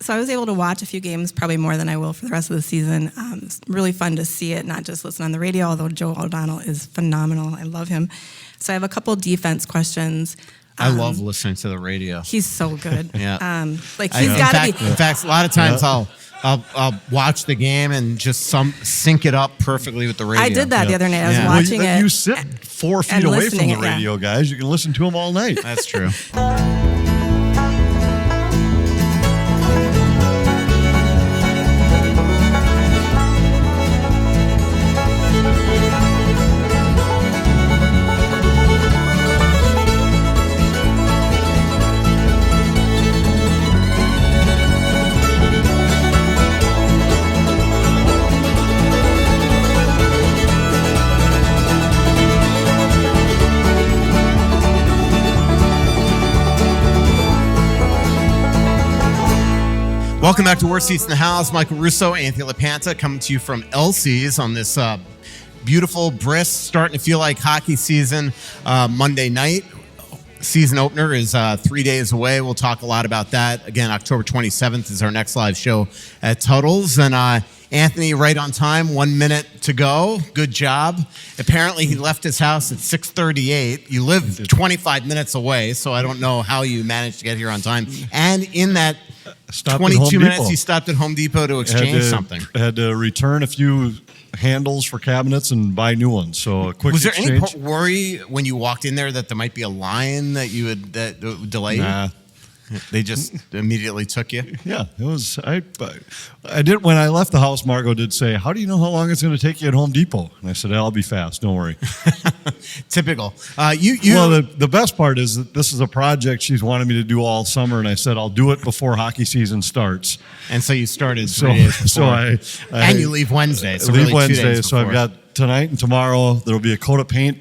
So I was able to watch a few games, probably more than I will for the rest of the season. It's really fun to see it, not just listen on the radio, although Joe O'Donnell is phenomenal. I love him. So I have a couple defense questions. I love listening to the radio. He's so good. Yeah. He's got to be. In fact, a lot of times I'll watch the game and just sync it up perfectly with the radio. I did that the other night. I was watching it. You sit 4 feet away from the radio, guys. You can listen to them all night. That's true. Welcome back to Worst Seats in the House. Michael Russo, Anthony LaPanta, coming to you from LC's on this beautiful, brisk, starting to feel like hockey season Monday night. Season opener is 3 days away. We'll talk a lot about that. Again, October 27th is our next live show at Tuttle's. And Anthony, right on time, 1 minute to go. Good job. Apparently, he left his house at 6:38. You live 25 minutes away, so I don't know how you managed to get here on time. And in that 22 minutes, he stopped at Home Depot to exchange something. Had to return a few handles for cabinets and buy new ones. So a quick Was there exchange. any worry when you walked in there that there might be a line that would delay you? Nah. They just immediately took you? Yeah, it was. I did when I left the house. Margot did say, "How do you know how long it's going to take you at Home Depot?" And I said, "I'll be fast. Don't worry." Typical. Well, the best part is that this is a project she's wanted me to do all summer, and I said I'll do it before hockey season starts. And so you started 3 days before. And you leave Wednesday. So leave really Wednesday. 2 days so before. I've got tonight and tomorrow. There'll be a coat of paint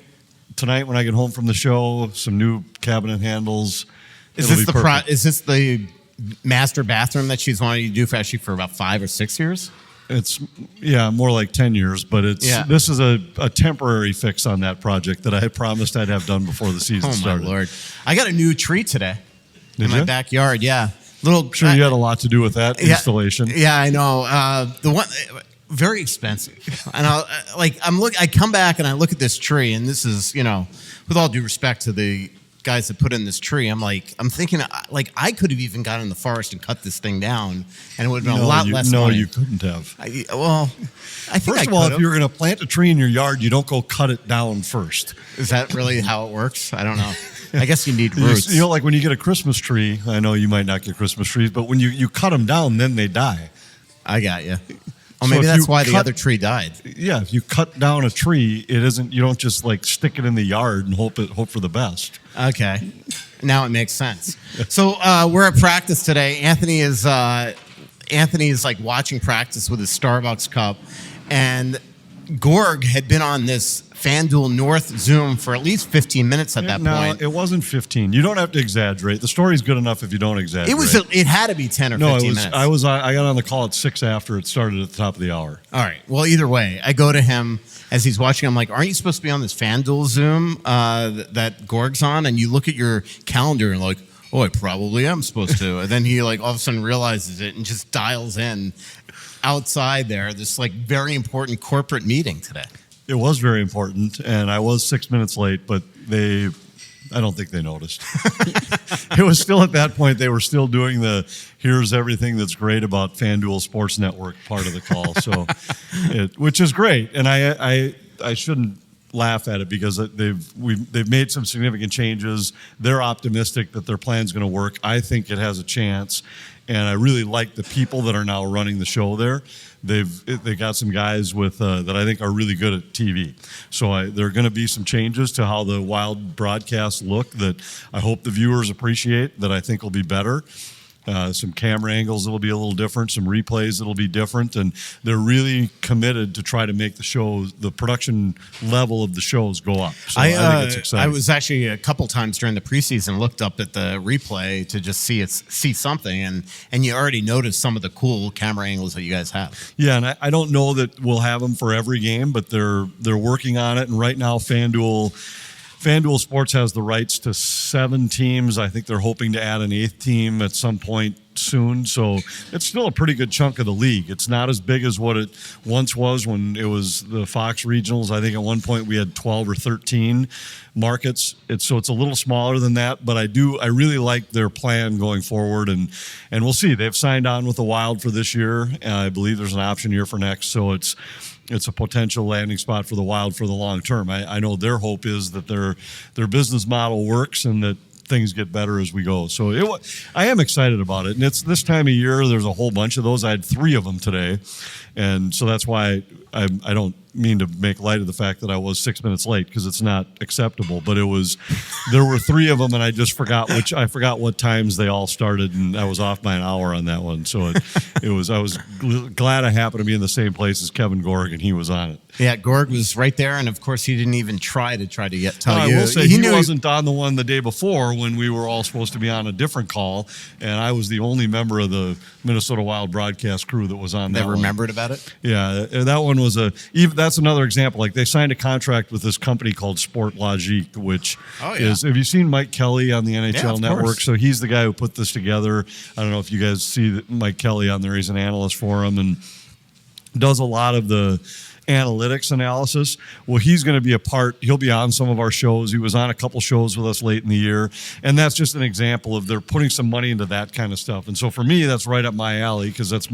tonight when I get home from the show. Some new cabinet handles. Is this the master bathroom that she's wanted you to do for about 5 or 6 years? It's more like 10 years, but this is a temporary fix on that project that I had promised I'd have done before the season started. Oh my Lord! I got a new tree today in my backyard. Yeah, I'm sure you had a lot to do with that installation. Yeah, I know. The one very expensive, and I come back and I look at this tree, and this is with all due respect to the guys that put in this tree, I'm thinking I could have even gone in the forest and cut this thing down, and it would have been a lot less money. No, you couldn't have. I think first of all, if you're going to plant a tree in your yard, you don't go cut it down first. Is that really how it works? I don't know. I guess you need roots. Like when you get a Christmas tree, I know you might not get Christmas trees, but when you cut them down, then they die. I got you. Oh, maybe that's why the other tree died. Yeah, if you cut down a tree, it isn't. You don't just stick it in the yard and hope for the best. Okay, now it makes sense. So we're at practice today. Anthony is watching practice with his Starbucks cup, and Gorg had been on this FanDuel North Zoom for at least 15 minutes at that point. No, it wasn't 15. You don't have to exaggerate. The story's good enough if you don't exaggerate. It had to be 10 or 15 minutes. I got on the call at 6 after it started at the top of the hour. All right. Well, either way, I go to him as he's watching. I'm like, aren't you supposed to be on this FanDuel Zoom that Gorg's on? And you look at your calendar and like, oh, I probably am supposed to. And then he all of a sudden realizes it and just dials in outside there, this very important corporate meeting today. It was very important, and I was 6 minutes late, but I don't think they noticed. It was still at that point, they were still doing here's everything that's great about FanDuel Sports Network part of the call, which is great. And I shouldn't laugh at it because they've made some significant changes. They're optimistic that their plan's going to work. I think it has a chance, and I really like the people that are now running the show there. They got some guys that I think are really good at TV. So there are going to be some changes to how the Wild broadcasts look that I hope the viewers appreciate, that I think will be better. Some camera angles that will be a little different, some replays that will be different, and they're really committed to try to make the production level of the shows go up. So I think it's exciting. I was actually a couple times during the preseason looked up at the replay to just see something, and you already noticed some of the cool camera angles that you guys have. Yeah, and I don't know that we'll have them for every game, but they're working on it, and right now FanDuel Sports has the rights to 7 teams. I think they're hoping to add an 8th team at some point soon. So it's still a pretty good chunk of the league. It's not as big as what it once was when it was the Fox regionals. I think at one point we had 12 or 13 markets. It's a little smaller than that, but I really like their plan going forward, and we'll see. They've signed on with the Wild for this year. I believe there's an option year for next, so it's a potential landing spot for the Wild for the long term. I know their hope is that their business model works and that things get better as we go. So I am excited about it. And it's this time of year, there's a whole bunch of those. I had 3 of them today. And so that's why I don't mean to make light of the fact that I was 6 minutes late, because it's not acceptable. But there were 3 of them, and I just forgot what times they all started, and I was off by an hour on that one. So I was glad I happened to be in the same place as Kevin Gorg, and he was on it. Yeah, Gorg was right there, and of course he didn't even try to tell you. I will say he wasn't on the one the day before when we were all supposed to be on a different call, and I was the only member of the Minnesota Wild broadcast crew that was on that one. Remembered about it? Yeah, that one was that's another example. Like, they signed a contract with this company called Sport Logique, which is, have you seen Mike Kelly on the NHL Network? Course. So he's the guy who put this together. I don't know if you guys see Mike Kelly on there. He's an analyst for him and does a lot of the analytics analysis. Well, he's going to be he'll be on some of our shows. He was on a couple shows with us late in the year, and that's just an example of they're putting some money into that kind of stuff. And so for me, that's right up my alley, because that's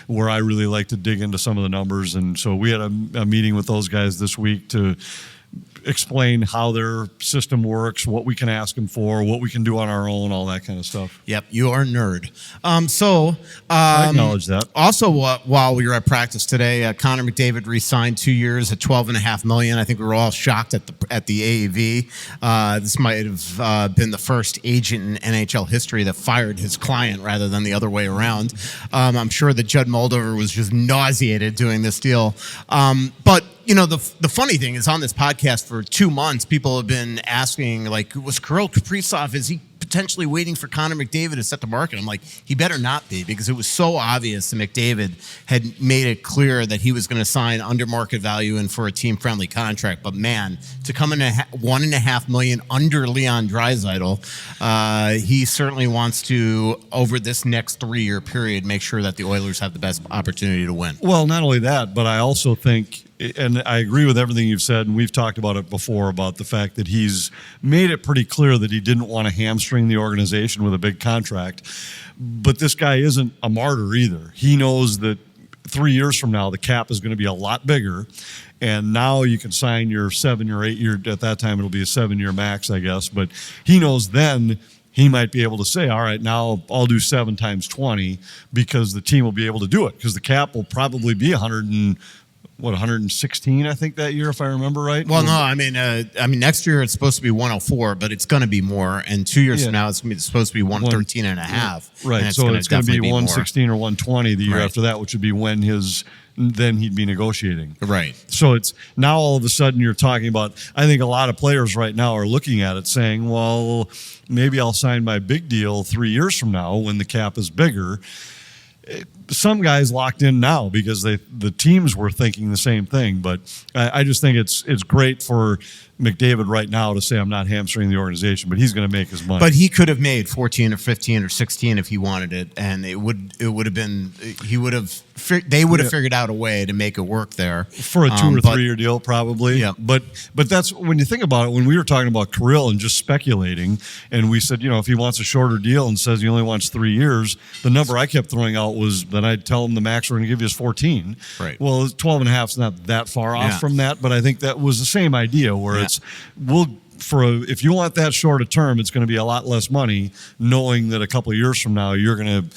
where I really like to dig into some of the numbers. And so we had a meeting with those guys this week to explain how their system works, what we can ask them for, what we can do on our own, all that kind of stuff. Yep, you are a nerd. I acknowledge that. Also, while we were at practice today, Connor McDavid re-signed 2 years at $12.5 million. I think we were all shocked at the AAV. This might have been the first agent in NHL history that fired his client rather than the other way around. I'm sure that Judd Moldover was just nauseated doing this deal. But you know, the funny thing is, on this podcast for 2 months, people have been asking, like, was Kirill Kaprizov, is he potentially waiting for Connor McDavid to set the market? I'm like, he better not be, because it was so obvious that McDavid had made it clear that he was going to sign under market value and for a team-friendly contract. But man, to come in $1.5 million under Leon Draisaitl, he certainly wants to, over this next 3-year period, make sure that the Oilers have the best opportunity to win. Well, not only that, but I also think, and I agree with everything you've said, and we've talked about it before, about the fact that he's made it pretty clear that he didn't want to hamstring the organization with a big contract. But this guy isn't a martyr either. He knows that 3 years from now, the cap is going to be a lot bigger, and now you can sign your 7 or 8 year, at that time it'll be a 7-year max, I guess, but he knows then he might be able to say, all right, now I'll do 7 times 20, because the team will be able to do it, because the cap will probably be 116, I think, that year, if I remember right. Well, no, I mean, next year it's supposed to be 104, but it's going to be more. And 2 years from now, it's supposed to be 113 and a half. Right, so it's going to be 116 or 120 the year after that, which would be when then he'd be negotiating. Right. So it's now all of a sudden you're talking about, I think a lot of players right now are looking at it saying, well, maybe I'll sign my big deal 3 years from now when the cap is bigger. Some guys locked in now because the teams were thinking the same thing. But I just think it's great for McDavid right now to say, I'm not hamstringing the organization, but he's going to make his money. But he could have made 14 or 15 or 16 if he wanted it, and they would have figured out a way to make it work there for a 2 or 3 year deal, probably. Yeah. But that's, when you think about it, when we were talking about Kirill and just speculating, and we said, if he wants a shorter deal and says he only wants 3 years, the number I kept throwing out was that I'd tell him the max we're going to give you is 14. Right. Well, 12 and a half is not that far off from that, but I think that was the same idea where if you want that short a term, it's going to be a lot less money, knowing that a couple of years from now you're going to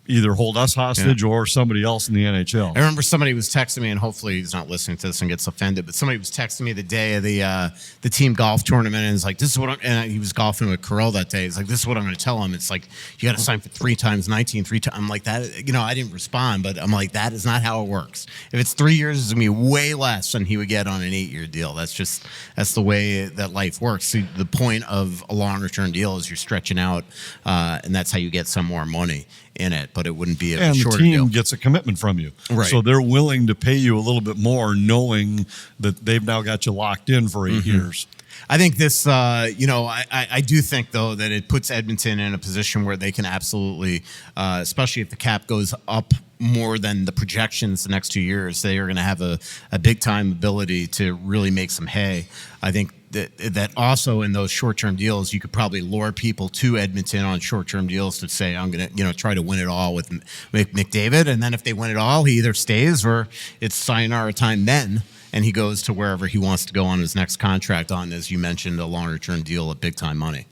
either hold us hostage or somebody else in the NHL. I remember somebody was texting me, and hopefully he's not listening to this and gets offended, but somebody was texting me the day of the team golf tournament, and it's like, this is what and he was golfing with Kirill that day. It's like, this is what I'm going to tell him. It's like, you got to sign for 3 times 19, 3 times. I'm like, that, I didn't respond, but I'm like, that is not how it works. If it's 3 years, it's going to be way less than he would get on an 8-year deal. That's the way that life works. See, the point of a longer term deal is you're stretching out, and that's how you get some more money in it, but it wouldn't be a shorter deal. And the team gets a commitment from you. Right. So they're willing to pay you a little bit more, knowing that they've now got you locked in for 8 years. I think this, I do think, though, that it puts Edmonton in a position where they can absolutely, especially if the cap goes up more than the projections the next 2 years, they are going to have a big-time ability to really make some hay. I think that also in those short-term deals, you could probably lure people to Edmonton on short-term deals to say, I'm going to, try to win it all with McDavid. And then if they win it all, he either stays or it's sayonara time then. And he goes to wherever he wants to go on his next contract on, as you mentioned, a longer-term deal at big-time money.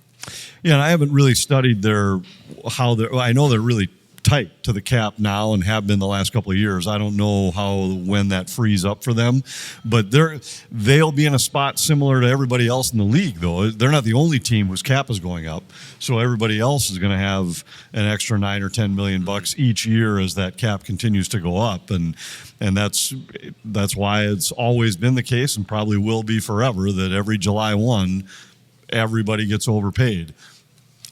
Yeah, and I haven't really studied I know they're really tight to the cap now and have been the last couple of years. I don't know when that frees up for them, but they'll be in a spot similar to everybody else in the league, though. They're not the only team whose cap is going up, so everybody else is going to have an extra $9 or $10 million each year as that cap continues to go up, and that's why it's always been the case and probably will be forever that every July 1, everybody gets overpaid.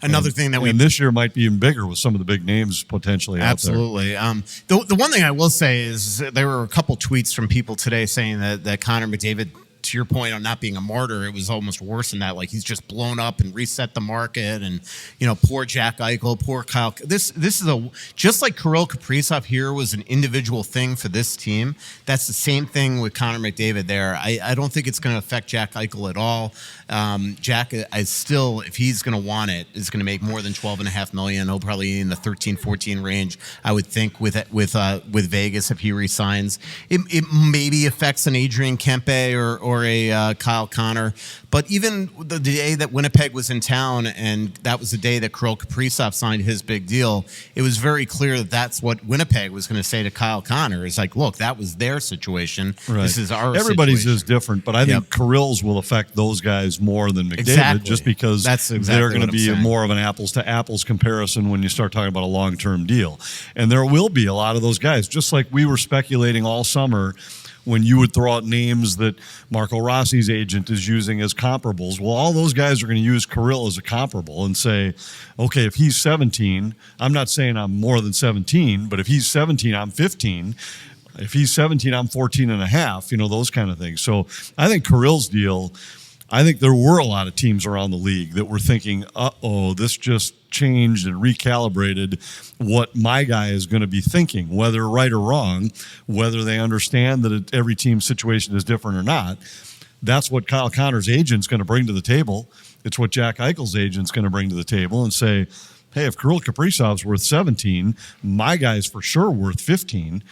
Another thing that and this year might be even bigger with some of the big names potentially absolutely. out there. The one thing I will say is there were a couple tweets from people today saying that Connor McDavid, to your point on not being a martyr, it was almost worse than that. Like he's just blown up and reset the market, and poor Jack Eichel, poor Kyle. This is just like Kirill Kaprizov here was an individual thing for this team. That's the same thing with Connor McDavid there. I don't think it's going to affect Jack Eichel at all. Jack is still, if he's going to want it, is going to make more than $12.5 million. He'll probably in the 13-14 range, I would think, with Vegas if he resigns. It maybe affects an Adrian Kempe or a Kyle Connor. But even the day that Winnipeg was in town, and that was the day that Kirill Kaprizov signed his big deal, it was very clear that that's what Winnipeg was going to say to Kyle Connor. It's like, look, that was their situation. Right. This is our Everybody's situation. is different, but I think Kirill's will affect those guys more than McDavid, Exactly. just because they're going to be more of an apples-to-apples comparison when you start talking about a long-term deal. And there will be a lot of those guys, just like we were speculating all summer when you would throw out names that Marco Rossi's agent is using as comparables. Well, all those guys are going to use Kirill as a comparable and say, okay, if he's 17, I'm not saying I'm more than 17, but if he's 17, I'm 15. If he's 17, I'm 14 and a half, those kind of things. So I think Kirill's deal, I think there were a lot of teams around the league that were thinking, this just changed and recalibrated what my guy is going to be thinking, whether right or wrong, whether they understand that every team's situation is different or not. That's what Kyle Connor's agent's going to bring to the table. It's what Jack Eichel's agent's going to bring to the table and say, hey, if Kirill Kaprizov's worth 17, my guy's for sure worth 15.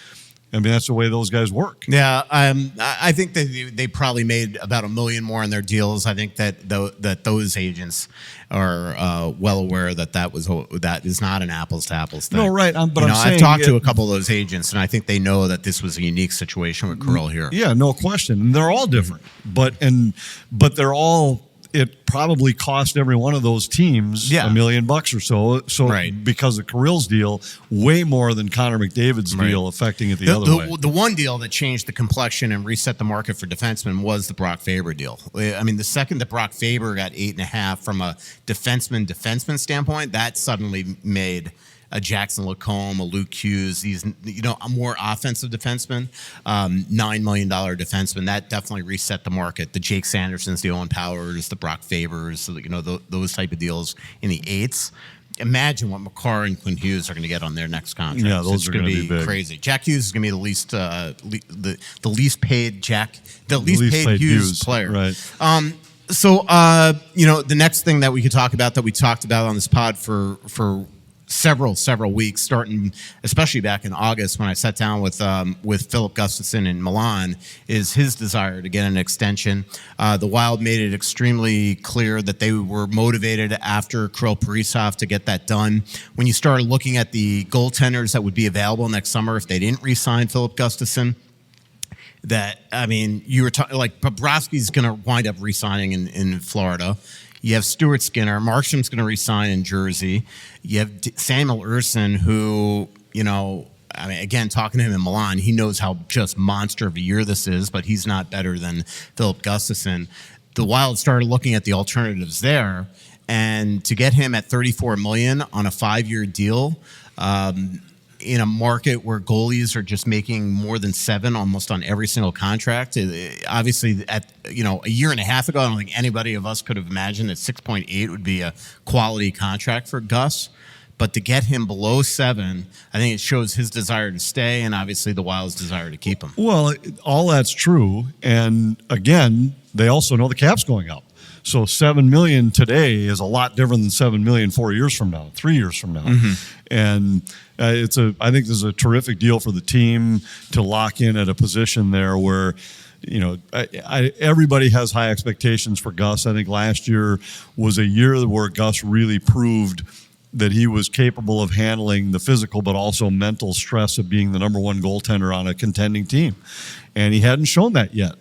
I mean, that's the way those guys work. Yeah, I think that they probably made about $1 million more on their deals. I think that those agents are well aware that is not an apples to apples thing. No, right. But I've talked to a couple of those agents, and I think they know that this was a unique situation with Kirill here. Yeah, no question. And they're all different, but they're all. It probably cost every one of those teams $1 million or so. So right. Because of Kirill's deal, way more than Connor McDavid's deal affecting it the other way. The one deal that changed the complexion and reset the market for defensemen was the Brock Faber deal. I mean, the second that Brock Faber got 8.5 from a defenseman standpoint, that suddenly made a Jackson Lacombe, a Luke Hughes, these, a more offensive defenseman, $9 million defenseman. That definitely reset the market. The Jake Sandersons, the Owen Powers, the Brock Fabers, those type of deals in the 8s. Imagine what Makar and Quinn Hughes are going to get on their next contract. Yeah, those are going to be big. Crazy. Jack Hughes is going to be the least paid Hughes player. Right. So the next thing that we could talk about that we talked about on this pod for several weeks, starting especially back in August when I sat down with Philip Gustafson in Milan, is his desire to get an extension. The Wild made it extremely clear that they were motivated after Kirill Kaprizov to get that done. When you started looking at the goaltenders that would be available next summer if they didn't re-sign Philip Gustafson, you were talking like Bobrovsky's going to wind up re-signing in Florida. You have Stuart Skinner. Markstrom's going to re-sign in Jersey. You have Samuel Ersson, who, again, talking to him in Milan, he knows how just monster of a year this is, but he's not better than Philip Gustafson. The Wild started looking at the alternatives there, and to get him at $34 million on a 5-year deal, in a market where goalies are just making more than 7 almost on every single contract. Obviously, at a year and a half ago, I don't think anybody of us could have imagined that 6.8 would be a quality contract for Gus. But to get him below 7, I think it shows his desire to stay, and obviously the Wild's desire to keep him. Well, all that's true, and again, they also know the cap's going up. So $7 million today is a lot different than $7 million 4 years from now, 3 years from now, and I think this is a terrific deal for the team to lock in at a position there where. Everybody has high expectations for Gus. I think last year was a year where Gus really proved that he was capable of handling the physical but also mental stress of being the number 1 goaltender on a contending team. And he hadn't shown that yet.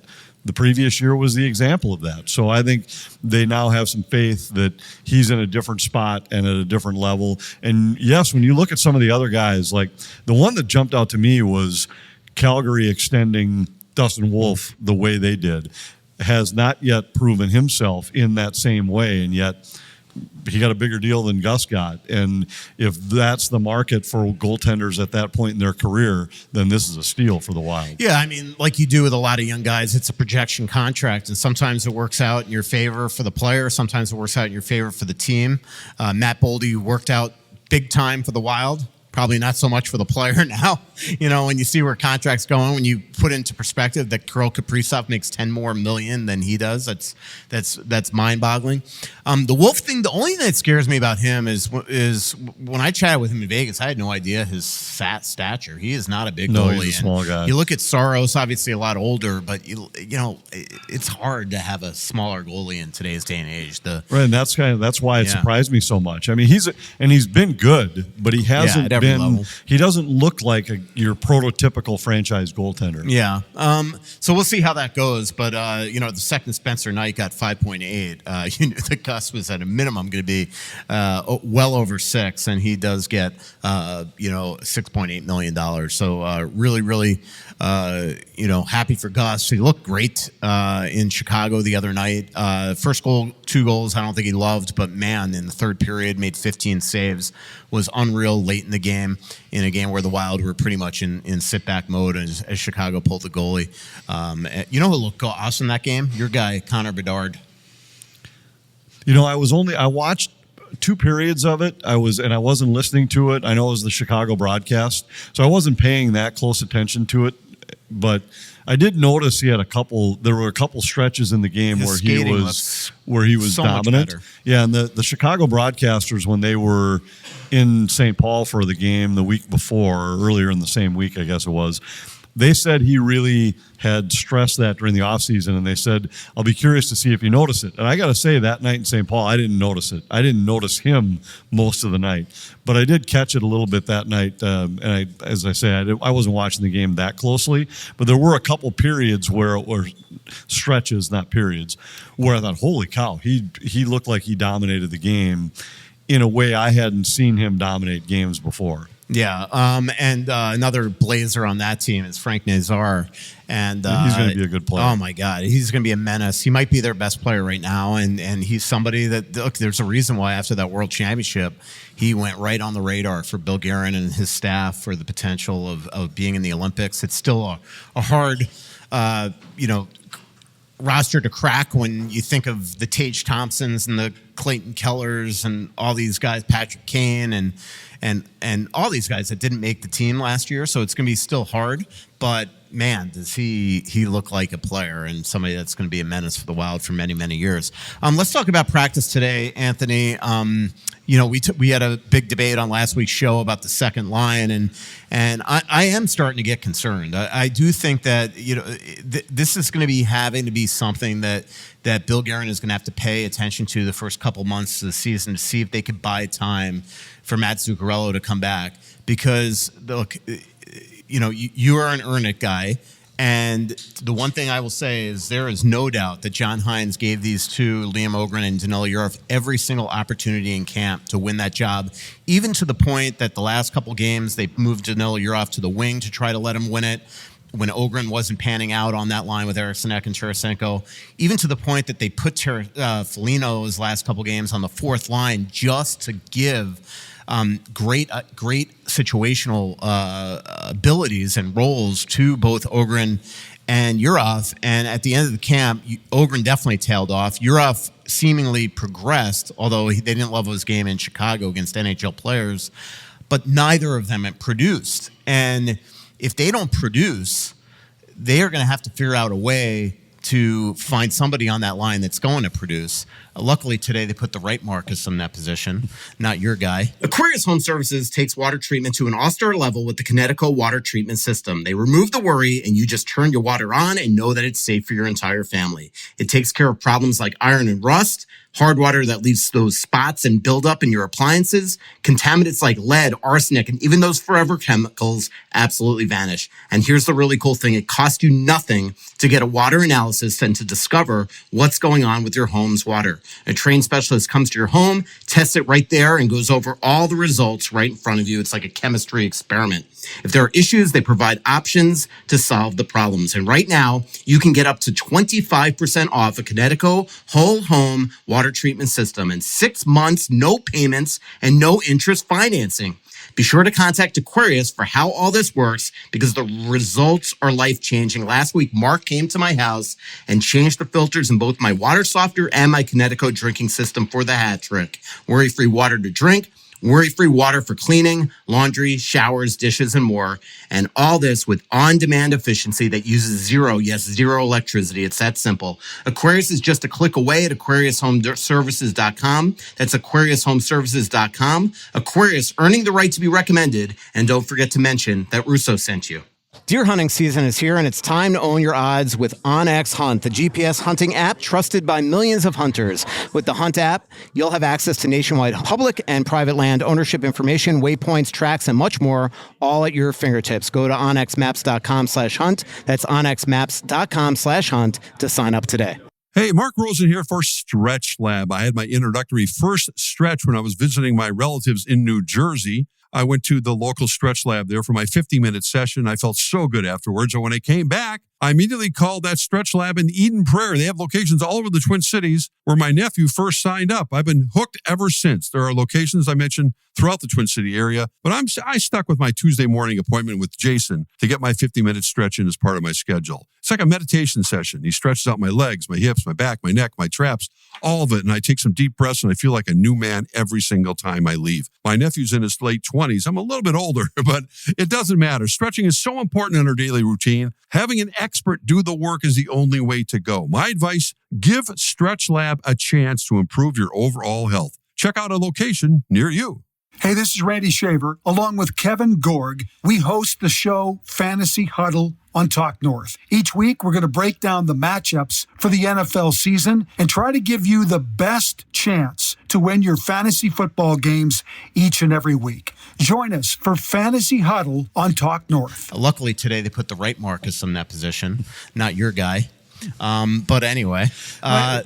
The previous year was the example of that. So I think they now have some faith that he's in a different spot and at a different level. And yes, when you look at some of the other guys, like the one that jumped out to me was Calgary extending Dustin Wolf the way they did, has not yet proven himself in that same way, and yet he got a bigger deal than Gus got. And if that's the market for goaltenders at that point in their career, then this is a steal for the Wild. Yeah, I mean, like you do with a lot of young guys, it's a projection contract, and sometimes it works out in your favor for the player, sometimes it works out in your favor for the team. Matt Boldy worked out big time for the Wild. Probably not so much for the player now. When you see where contracts going, when you put into perspective that Kirill Kaprizov makes $10 more million than he does, that's mind-boggling. The Wolf thing, the only thing that scares me about him is when I chatted with him in Vegas, I had no idea his fat stature. He is not a big goalie. He's a small guy. You look at Saros, obviously a lot older, but it's hard to have a smaller goalie in today's day and age. Right, and that's why it surprised me so much. I mean, he's been good, but he hasn't been. Level. He doesn't look like your prototypical franchise goaltender. Yeah. So we'll see how that goes. But the second Spencer Knight got 5.8. You knew that Gus was at a minimum going to be well over 6, and he does get $6.8 million. So really, really, happy for Gus. He looked great in Chicago the other night. First goal, 2 goals. I don't think he loved, but man, in the third period, made 15 saves. Was unreal late in the game, in a game where the Wild were pretty much in sit-back mode as Chicago pulled the goalie. Who looked awesome that game? Your guy, Connor Bedard. I watched 2 periods of it. I wasn't listening to it. I know it was the Chicago broadcast, so I wasn't paying that close attention to it. But I did notice there were a couple stretches in the game where he was so dominant. Yeah, and the Chicago broadcasters, when they were in St. Paul for the game the week before, or earlier in the same week, I guess it was, they said he really had stressed that during the offseason, and they said, I'll be curious to see if you notice it. And I got to say, that night in St. Paul, I didn't notice it. I didn't notice him most of the night. But I did catch it a little bit that night. As I say, I wasn't watching the game that closely, but there were a couple periods or stretches, not periods, where I thought, holy cow, he looked like he dominated the game in a way I hadn't seen him dominate games before. Yeah, and another Blazer on that team is Frank Nazar, and he's going to be a good player. Oh my God, he's going to be a menace. He might be their best player right now, and he's somebody that there's a reason why after that World Championship, he went right on the radar for Bill Guerin and his staff for the potential of being in the Olympics. It's still a hard, roster to crack when you think of the Tage Thompsons and the Clayton Kellers and all these guys, Patrick Kane and all these guys that didn't make the team last year. So it's going to be still hard, but man, does he look like a player and somebody that's going to be a menace for the Wild for many, many years. Let's talk about practice today, Anthony. We had a big debate on last week's show about the second line, and I am starting to get concerned. I do think that this is going to be having to be something that Bill Guerin is going to have to pay attention to the first couple months of the season to see if they could buy time for Matt Zuccarello to come back. Because look, you are an earn it guy. And the one thing I will say is there is no doubt that John Hines gave these two, Liam Ohgren and Danilo Yurov, every single opportunity in camp to win that job, even to the point that the last couple games they moved Danilo Yurov to the wing to try to let him win it when Ohgren wasn't panning out on that line with Eriksson and Tarasenko, even to the point that they put Foligno's last couple games on the fourth line just to give great situational abilities and roles to both Ohgren and Yurov. And at the end of the camp, Ohgren definitely tailed off. Yurov seemingly progressed, although they didn't love his game in Chicago against NHL players. But neither of them have produced. And if they don't produce, they are going to have to figure out a way to find somebody on that line that's going to produce. Luckily today they put the right Marcus in that position, not your guy. Aquarius Home Services takes water treatment to an all-star level with the Connecticut water treatment system. They remove the worry and you just turn your water on and know that it's safe for your entire family. It takes care of problems like iron and rust, hard water that leaves those spots and buildup in your appliances, contaminants like lead, arsenic, and even those forever chemicals absolutely vanish. And here's the really cool thing. It costs you nothing to get a water analysis and to discover what's going on with your home's water. A trained specialist comes to your home, tests it right there, and goes over all the results right in front of you. It's like a chemistry experiment. If there are issues, they provide options to solve the problems. And right now, you can get up to 25% off a Connecticut whole home water treatment system in 6 months, no payments, and no interest financing. Be sure to contact Aquarius for how all this works because the results are life-changing. Last week, Mark came to my house and changed the filters in both my water softener and my Connecticut drinking system for the hat trick. Worry-free water to drink, worry-free water for cleaning, laundry, showers, dishes, and more. And all this with on-demand efficiency that uses zero electricity. It's that simple. Aquarius is just a click away at AquariusHomeservices.com. That's AquariusHomeservices.com. Aquarius, earning the right to be recommended. And don't forget to mention that Russo sent you. Deer hunting season is here, and it's time to own your odds with OnX Hunt, the GPS hunting app trusted by millions of hunters. With the Hunt app, you'll have access to nationwide public and private land ownership information, waypoints, tracks, and much more, all at your fingertips. Go to onxmaps.com/hunt. That's onxmaps.com/hunt to sign up today. Hey, Mark Rosen here for Stretch Lab. I had my introductory first stretch when I was visiting my relatives in New Jersey. I went to the local Stretch Lab there for my 50-minute session. I felt so good afterwards. And when I came back, I immediately called that Stretch Lab in Eden Prairie. They have locations all over the Twin Cities where my nephew first signed up. I've been hooked ever since. There are locations I mentioned throughout the Twin City area, but I stuck with my Tuesday morning appointment with Jason to get my 50-minute stretch in as part of my schedule. It's like a meditation session. He stretches out my legs, my hips, my back, my neck, my traps, all of it. And I take some deep breaths and I feel like a new man every single time I leave. My nephew's in his late 20s. I'm a little bit older, but it doesn't matter. Stretching is so important in our daily routine. Having an expert do the work is the only way to go. My advice, give Stretch Lab a chance to improve your overall health. Check out a location near you. Hey, this is Randy Shaver. Along with Kevin Gorg, we host the show Fantasy Huddle on Talk North. Each week, we're going to break down the matchups for the NFL season and try to give you the best chance to win your fantasy football games each and every week. Join us for Fantasy Huddle on Talk North. Luckily today they put the right Marcus in that position, not your guy. But anyway, my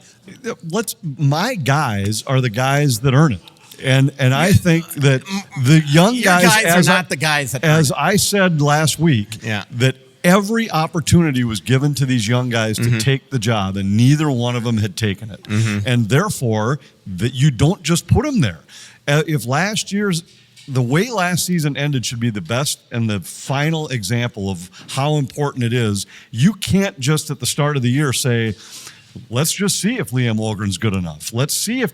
guys are the guys that earn it. And I think that the young guys are not the guys that as I said last week, that every opportunity was given to these young guys to take the job, and neither one of them had taken it. And therefore, that you don't just put them there. If the way last season ended should be the best and the final example of how important it is, you can't just at the start of the year say, let's just see if Liam Ohgren's good enough. Let's see if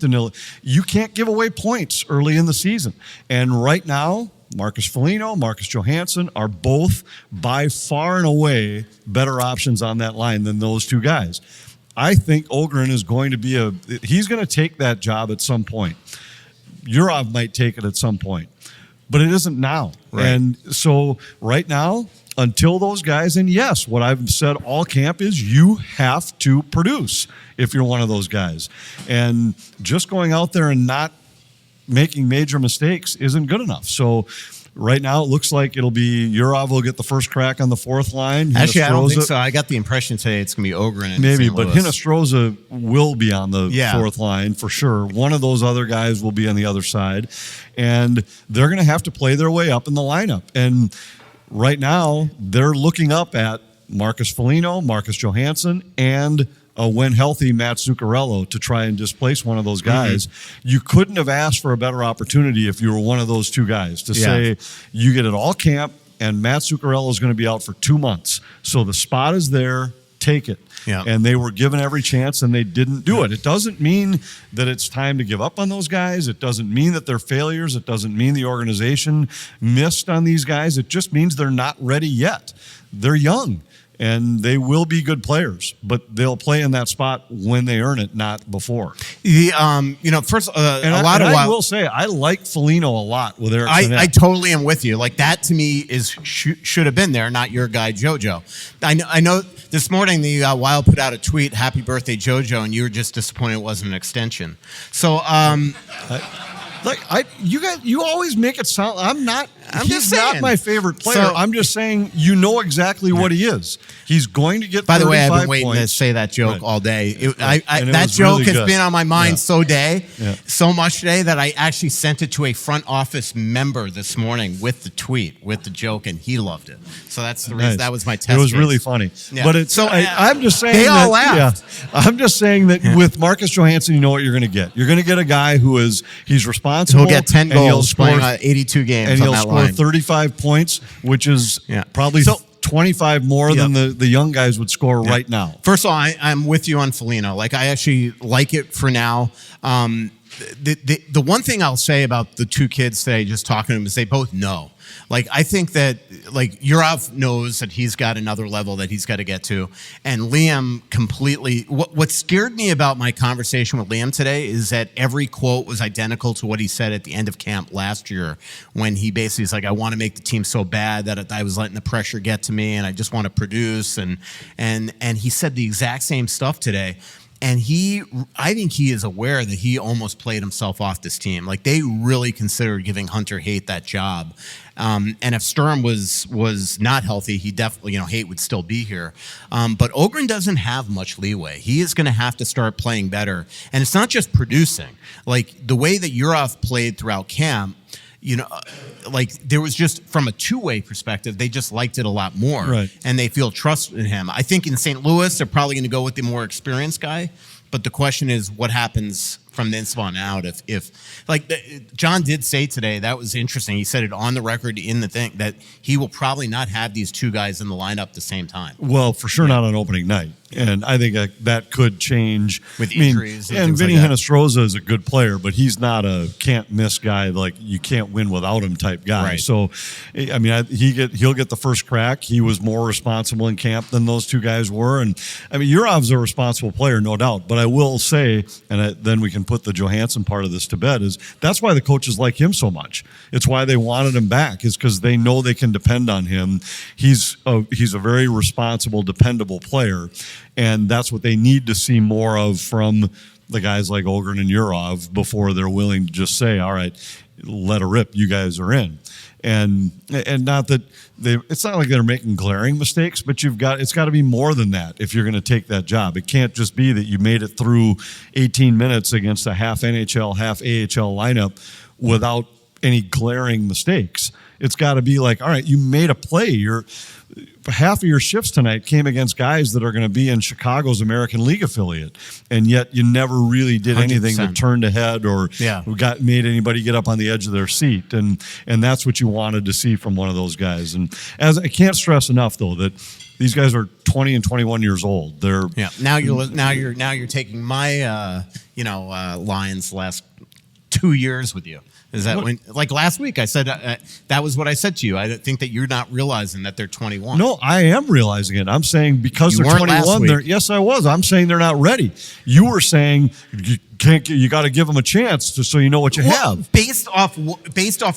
you can't give away points early in the season. And right now, Marcus Foligno, Marcus Johansson are both by far and away better options on that line than those two guys. I think Ohgren is going to he's going to take that job at some point. Yurov might take it at some point, but it isn't now. Right. And so right now, until those guys, and yes, what I've said all camp is you have to produce if you're one of those guys. And just going out there and not making major mistakes isn't good enough. So right now it looks like it'll be Yurov will get the first crack on the fourth line. Actually, I don't think so. I got the impression today it's going to be Ohgren and maybe, St. but Louis. Hinostroza will be on the fourth line for sure. One of those other guys will be on the other side, and they're going to have to play their way up in the lineup. And right now, they're looking up at Marcus Foligno, Marcus Johansson, and when healthy, Matt Zuccarello to try and displace one of those guys. You couldn't have asked for a better opportunity if you were one of those two guys to say, you get it all camp, and Matt Zuccarello is going to be out for 2 months. So the spot is there, take it. Yeah. And they were given every chance, and they didn't do it. It doesn't mean that it's time to give up on those guys. It doesn't mean that they're failures. It doesn't mean the organization missed on these guys. It just means they're not ready yet. They're young, and they will be good players, but they'll play in that spot when they earn it, not before. First, I will say, I like Foligno a lot with Eric Sinet. I totally am with you. Like, that to me is should have been there, not your guy JoJo. I know this morning the Wild put out a tweet, "Happy birthday, JoJo," and you were just disappointed it wasn't an extension. So, you always make it sound. He's not my favorite player. So, I'm just saying, you know exactly what he is. He's going to get. By the way, I've been waiting points. to say that joke all day. That joke really has good. been on my mind so much today that I actually sent it to a front office member this morning with the tweet, with the joke, and he loved it. So that's the reason. That was my test. It was case. really funny. Yeah. But it's. I'm just saying. They all laughed. Yeah, I'm just saying that with Marcus Johansson, you know what you're going to get. You're going to get a guy he's responsible. He'll get 10 and goals playing 82 games, and on he'll that score line. 35 points, which is probably 25 more than the young guys would score right now. First of all, I'm with you on Foligno. Like, I actually like it for now. The one thing I'll say about the two kids today, just talking to them, is they both know. Like, I think that, like, Yurov knows that he's got another level that he's got to get to. And Liam completely, what scared me about my conversation with Liam today is that every quote was identical to what he said at the end of camp last year, when he basically is like, I want to make the team so bad that I was letting the pressure get to me, and I just want to produce. And he said the exact same stuff today. And I think he is aware that he almost played himself off this team. Like, they really considered giving Hunter Haight that job. And if Sturm was not healthy, he definitely, Haight would still be here. But Ohgren doesn't have much leeway. He is going to have to start playing better. And it's not just producing. Like, the way that Yurov played throughout camp, like, there was just, from a two-way perspective, they just liked it a lot more. Right. And they feel trust in him. I think in St. Louis, they're probably going to go with the more experienced guy. But the question is, what happens from this on out? If John did say today, that was interesting. He said it on the record in the thing that he will probably not have these two guys in the lineup at the same time. Well, for sure not on opening night. And I think that could change with injuries. And Vinny Hinostroza is a good player, but he's not a can't miss guy, like you can't win without him type guy. Right. So, I mean, he'll get the first crack. He was more responsible in camp than those two guys were. And I mean, Yurov's a responsible player, no doubt. But I will say, and then we can put the Johansson part of this to bed, is that's why the coaches like him so much. It's why they wanted him back, is because they know they can depend on him. He's a very responsible, dependable player. And that's what they need to see more of from the guys like Ohgren and Yurov before they're willing to just say, all right, let her rip, you guys are in. And not that it's not like they're making glaring mistakes, but it's got to be more than that if you're going to take that job. It can't just be that you made it through 18 minutes against a half NHL, half AHL lineup without any glaring mistakes. It's got to be like, all right, you made a play. Half of your shifts tonight came against guys that are going to be in Chicago's American League affiliate, and yet you never really did 100%. anything that turned ahead or made anybody get up on the edge of their seat, and that's what you wanted to see from one of those guys. And as I can't stress enough, though, that these guys are 20 and 21 years old. They're Now you're taking my Lions last 2 years with you. Is that when, like last week, I said that was what I said to you. I think that you're not realizing that they're 21. No, I am realizing it. I'm saying because You they're weren't last 21, week. yes, I was. I'm saying they're not ready. You were saying you got to give them a chance so you know what you have. Based off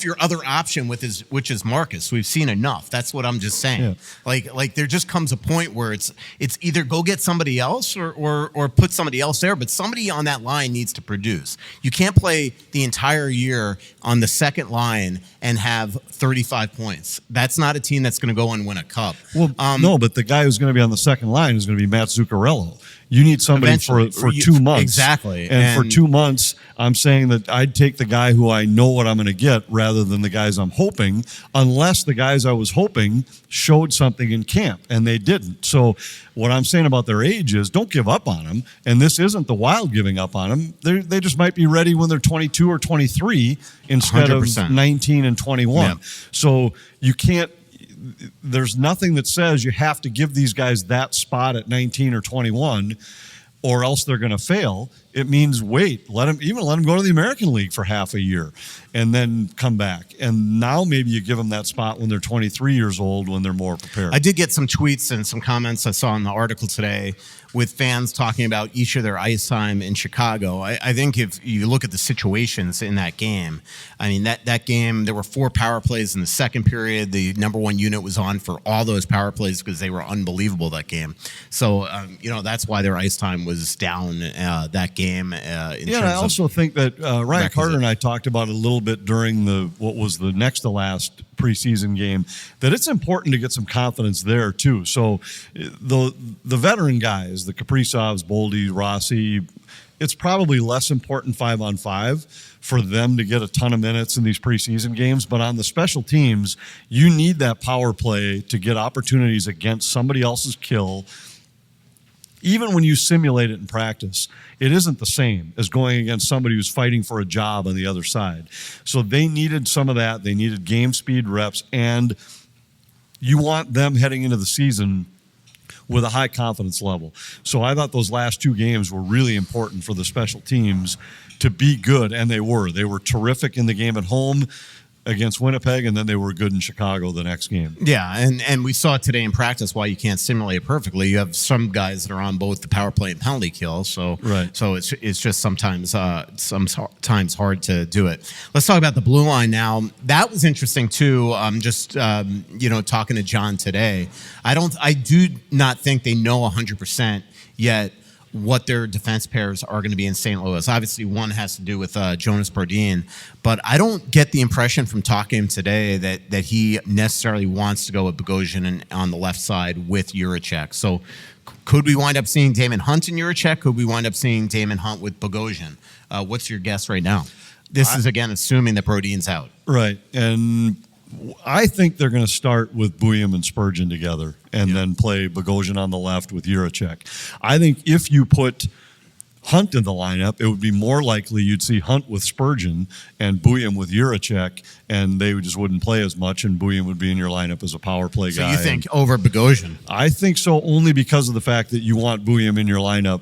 your other option which is Marcus. We've seen enough. That's what I'm just saying. Yeah. Like there just comes a point where it's either go get somebody else or put somebody else there, but somebody on that line needs to produce. You can't play the entire year on the second line and have 35 points. That's not a team that's going to go and win a cup. Well, no, but the guy who's going to be on the second line is going to be Matt Zuccarello. You need somebody for 2 months. Exactly. And for 2 months, I'm saying that I'd take the guy who I know what I'm going to get rather than the guys I'm hoping, unless the guys I was hoping showed something in camp, and they didn't. So what I'm saying about their age is don't give up on them, and this isn't the Wild giving up on them. They just might be ready when they're 22 or 23 instead 100%. of 19 and 21. Yeah. So you can't. There's nothing that says you have to give these guys that spot at 19 or 21 or else they're going to fail. It means wait, let them go to the American League for half a year and then come back. And now maybe you give them that spot when they're 23 years old, when they're more prepared. I did get some tweets and some comments I saw in the article today with fans talking about each of their ice time in Chicago. I think if you look at the situations in that game, I mean, that game, there were 4 power plays in the second period. The number 1 unit was on for all those power plays because they were unbelievable that game. So, that's why their ice time was down that game. I also think that Ryan Carter and I talked about it a little bit during what was the next to last preseason game, that it's important to get some confidence there too. So the veteran guys, the Kaprizovs, Boldy, Rossi, it's probably less important 5-on-5 for them to get a ton of minutes in these preseason games. But on the special teams, you need that power play to get opportunities against somebody else's kill. Even when you simulate it in practice, it isn't the same as going against somebody who's fighting for a job on the other side. So they needed some of that. They needed game speed reps, and you want them heading into the season with a high confidence level. So I thought those last 2 games were really important for the special teams to be good, and they were. They were terrific in the game at home against Winnipeg, and then they were good in Chicago the next game. Yeah, and we saw today in practice why you can't simulate perfectly. You have some guys that are on both the power play and penalty kill, so right. So it's just sometimes hard to do it. Let's talk about the blue line now. That was interesting too. Talking to John today, I do not think they know 100% yet what their defense pairs are going to be in St. Louis. Obviously, one has to do with Jonas Brodin, but I don't get the impression from talking to him today that he necessarily wants to go with Bogosian on the left side with Jiricek. So could we wind up seeing Damon Hunt in Jiricek? Could we wind up seeing Damon Hunt with Bogosian? What's your guess right now? This is, again, assuming that Brodin's out. Right, and I think they're going to start with Bouillon and Spurgeon together and then play Bogosian on the left with Jiricek. I think if you put Hunt in the lineup, it would be more likely you'd see Hunt with Spurgeon and Bouillon with Jiricek, and they just wouldn't play as much, and Bouillon would be in your lineup as a power play guy. So you think over Bogosian? I think so, only because of the fact that you want Bouillon in your lineup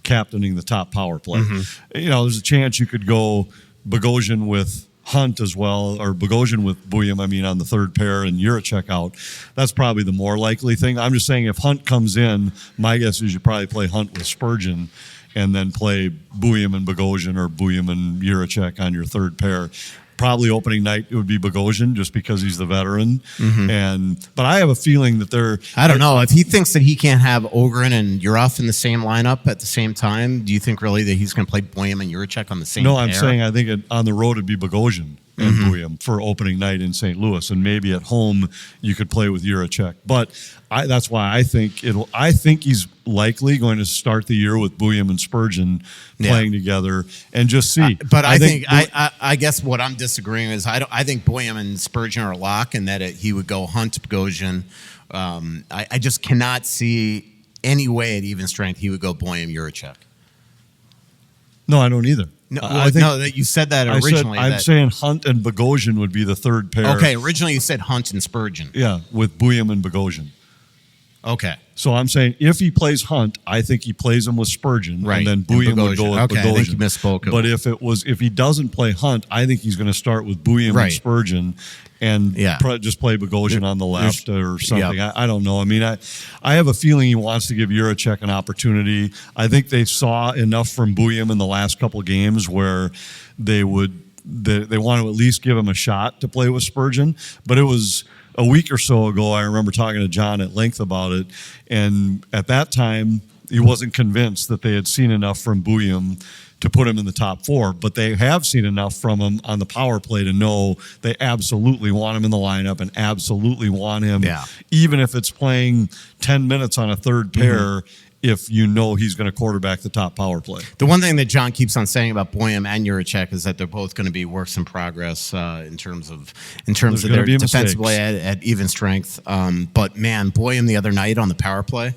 captaining the top power play. Mm-hmm. There's a chance you could go Bogosian with Hunt as well, or Bogosian with Bouillon, on the third pair and Jiricek out. That's probably the more likely thing. I'm just saying if Hunt comes in, my guess is you probably play Hunt with Spurgeon and then play Bouillon and Bogosian or Bouillon and Jiricek on your third pair. Probably opening night it would be Bogosian just because he's the veteran. Mm-hmm. But I have a feeling that I don't know. If he thinks that he can't have Ohgren and Yurov in the same lineup at the same time, do you think really that he's going to play Bouillon and Jiricek on the same pair? No, I'm saying I think on the road it'd be Bogosian and Bouillon for opening night in St. Louis, and maybe at home you could play with Jiricek. But that's why I think he's likely going to start the year with Bouillon and Spurgeon playing together and just see. But I guess what I'm disagreeing is I think Bouillon and Spurgeon are a lock, and that he would go Hunt Bogosian. I just cannot see any way at even strength he would go Bouillon Jiricek. No, I don't either. No, that you said that originally. I'm saying Hunt and Bogosian would be the third pair. Okay, originally you said Hunt and Spurgeon. Yeah, with Bouillon and Bogosian. Okay. So I'm saying if he plays Hunt, I think he plays him with Spurgeon, right, and then Bouillon would go with Bogosian. I think you misspoke. But if he doesn't play Hunt, I think he's going to start with Bouillon and Spurgeon and just play Bogosian on the left or something. Yep. I don't know. I have a feeling he wants to give Jiricek an opportunity. I think they saw enough from Bouillon in the last couple of games where they want to at least give him a shot to play with Spurgeon. But it was a week or so ago, I remember talking to John at length about it, and at that time, he wasn't convinced that they had seen enough from Bouillon to put him in the top 4, but they have seen enough from him on the power play to know they absolutely want him in the lineup and absolutely want him, even if it's playing 10 minutes on a third pair, if you know he's going to quarterback the top power play. The one thing that John keeps on saying about Boehm and Juracek is that they're both going to be works in progress in terms of their defensive play at even strength. But man, Boehm the other night on the power play,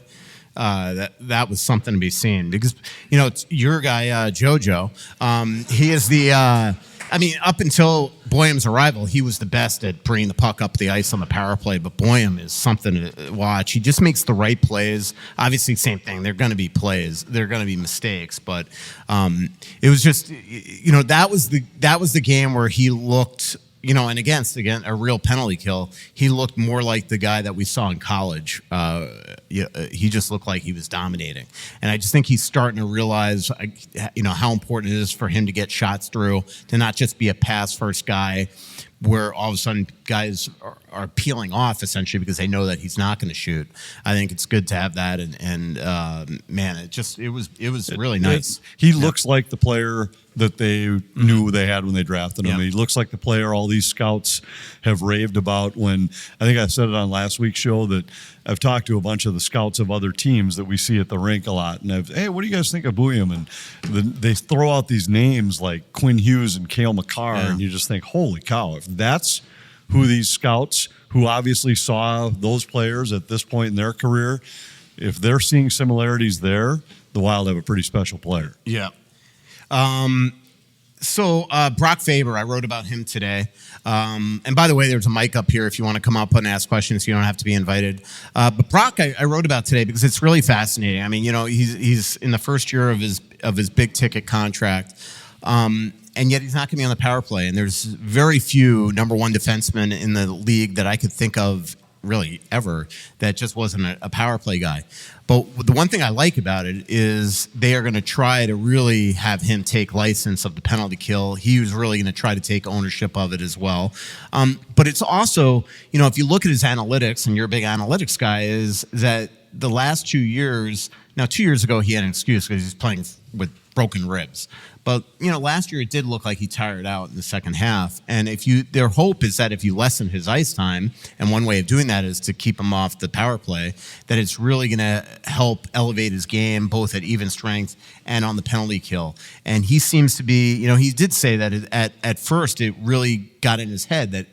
that was something to be seen, because it's your guy JoJo. He is the. Up until Boyum's arrival, he was the best at bringing the puck up the ice on the power play, but Boyum is something to watch. He just makes the right plays. Obviously, same thing. They're going to be plays. They're going to be mistakes, but it was just, that was the game where he looked, and again, a real penalty kill. He looked more like the guy that we saw in college. He just looked like he was dominating. And I just think he's starting to realize, how important it is for him to get shots through, to not just be a pass-first guy where all of a sudden guys are peeling off essentially because they know that he's not going to shoot. I think it's good to have that. And man, it was really nice. He looks like the player that they knew they had when they drafted him. He looks like the player all these scouts have raved about. When I think I said it on last week's show that I've talked to a bunch of the scouts of other teams that we see at the rink a lot, and hey, what do you guys think of Bouillon? And they throw out these names like Quinn Hughes and Cale Makar, and you just think, holy cow, if that's who these scouts, who obviously saw those players at this point in their career, if they're seeing similarities there, the Wild have a pretty special player. Yeah. So Brock Faber, I wrote about him today. And by the way, there's a mic up here if you want to come up and ask questions. You don't have to be invited. But Brock, I wrote about today because it's really fascinating. I mean, he's in the first year of his big ticket contract. And yet he's not going to be on the power play. And there's very few number one defensemen in the league that I could think of really ever that just wasn't a power play guy. But the one thing I like about it is they are going to try to really have him take license of the penalty kill. He was really going to try to take ownership of it as well. But it's also, if you look at his analytics, and you're a big analytics guy, is that the last 2 years, now 2 years ago he had an excuse because he's playing with broken ribs. But, last year it did look like he tired out in the second half. And their hope is that if you lessen his ice time, and one way of doing that is to keep him off the power play, that it's really going to help elevate his game, both at even strength and on the penalty kill. And he seems to be, he did say that at first it really got in his head that,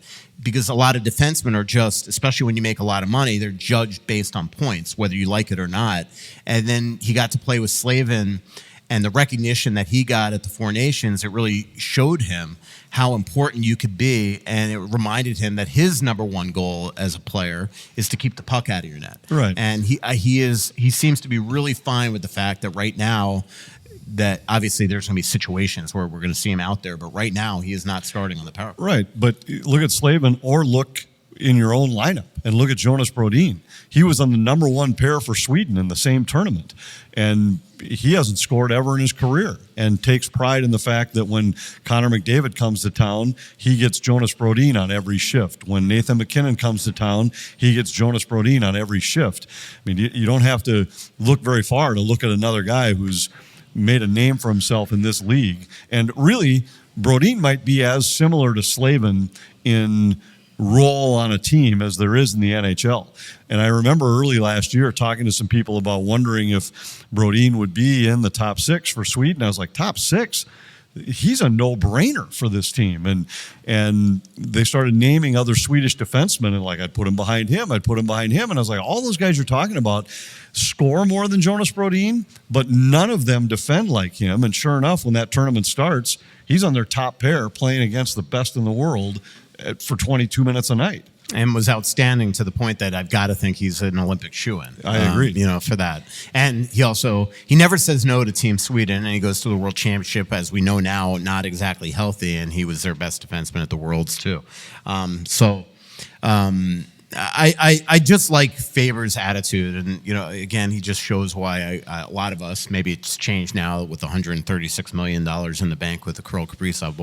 because a lot of defensemen are just, especially when you make a lot of money, they're judged based on points, whether you like it or not. And then he got to play with Slavin, and the recognition that he got at the Four Nations, it really showed him how important you could be, and it reminded him that his number one goal as a player is to keep the puck out of your net. Right. And he seems to be really fine with the fact that right now, that obviously there's going to be situations where we're going to see him out there, but right now he is not starting on the power play. Right, but look at Slavin, or look in your own lineup and look at Jonas Brodin. He was on the number one pair for Sweden in the same tournament, and he hasn't scored ever in his career, and takes pride in the fact that when Connor McDavid comes to town, he gets Jonas Brodin on every shift. When Nathan McKinnon comes to town, he gets Jonas Brodin on every shift. I mean, you don't have to look very far to look at another guy who's made a name for himself in this league. And really, Brodin might be as similar to Slavin in role on a team as there is in the NHL. And I remember early last year talking to some people about wondering if Brodin would be in the top 6 for Sweden. I was like, top 6? He's a no-brainer for this team. And they started naming other Swedish defensemen, and I'd put him behind him, I'd put him behind him. And I was like, all those guys you're talking about score more than Jonas Brodin, but none of them defend like him. And sure enough, when that tournament starts, he's on their top pair playing against the best in the world for 22 minutes a night. And was outstanding to the point that I've got to think he's an Olympic shoo-in. I agree. For that. And he never says no to Team Sweden, and he goes to the World Championship, as we know now, not exactly healthy, and he was their best defenseman at the Worlds too. I just like Faber's attitude, and again, he just shows why a lot of us, maybe it's changed now with $136 million in the bank with the Kirill Kaprizov,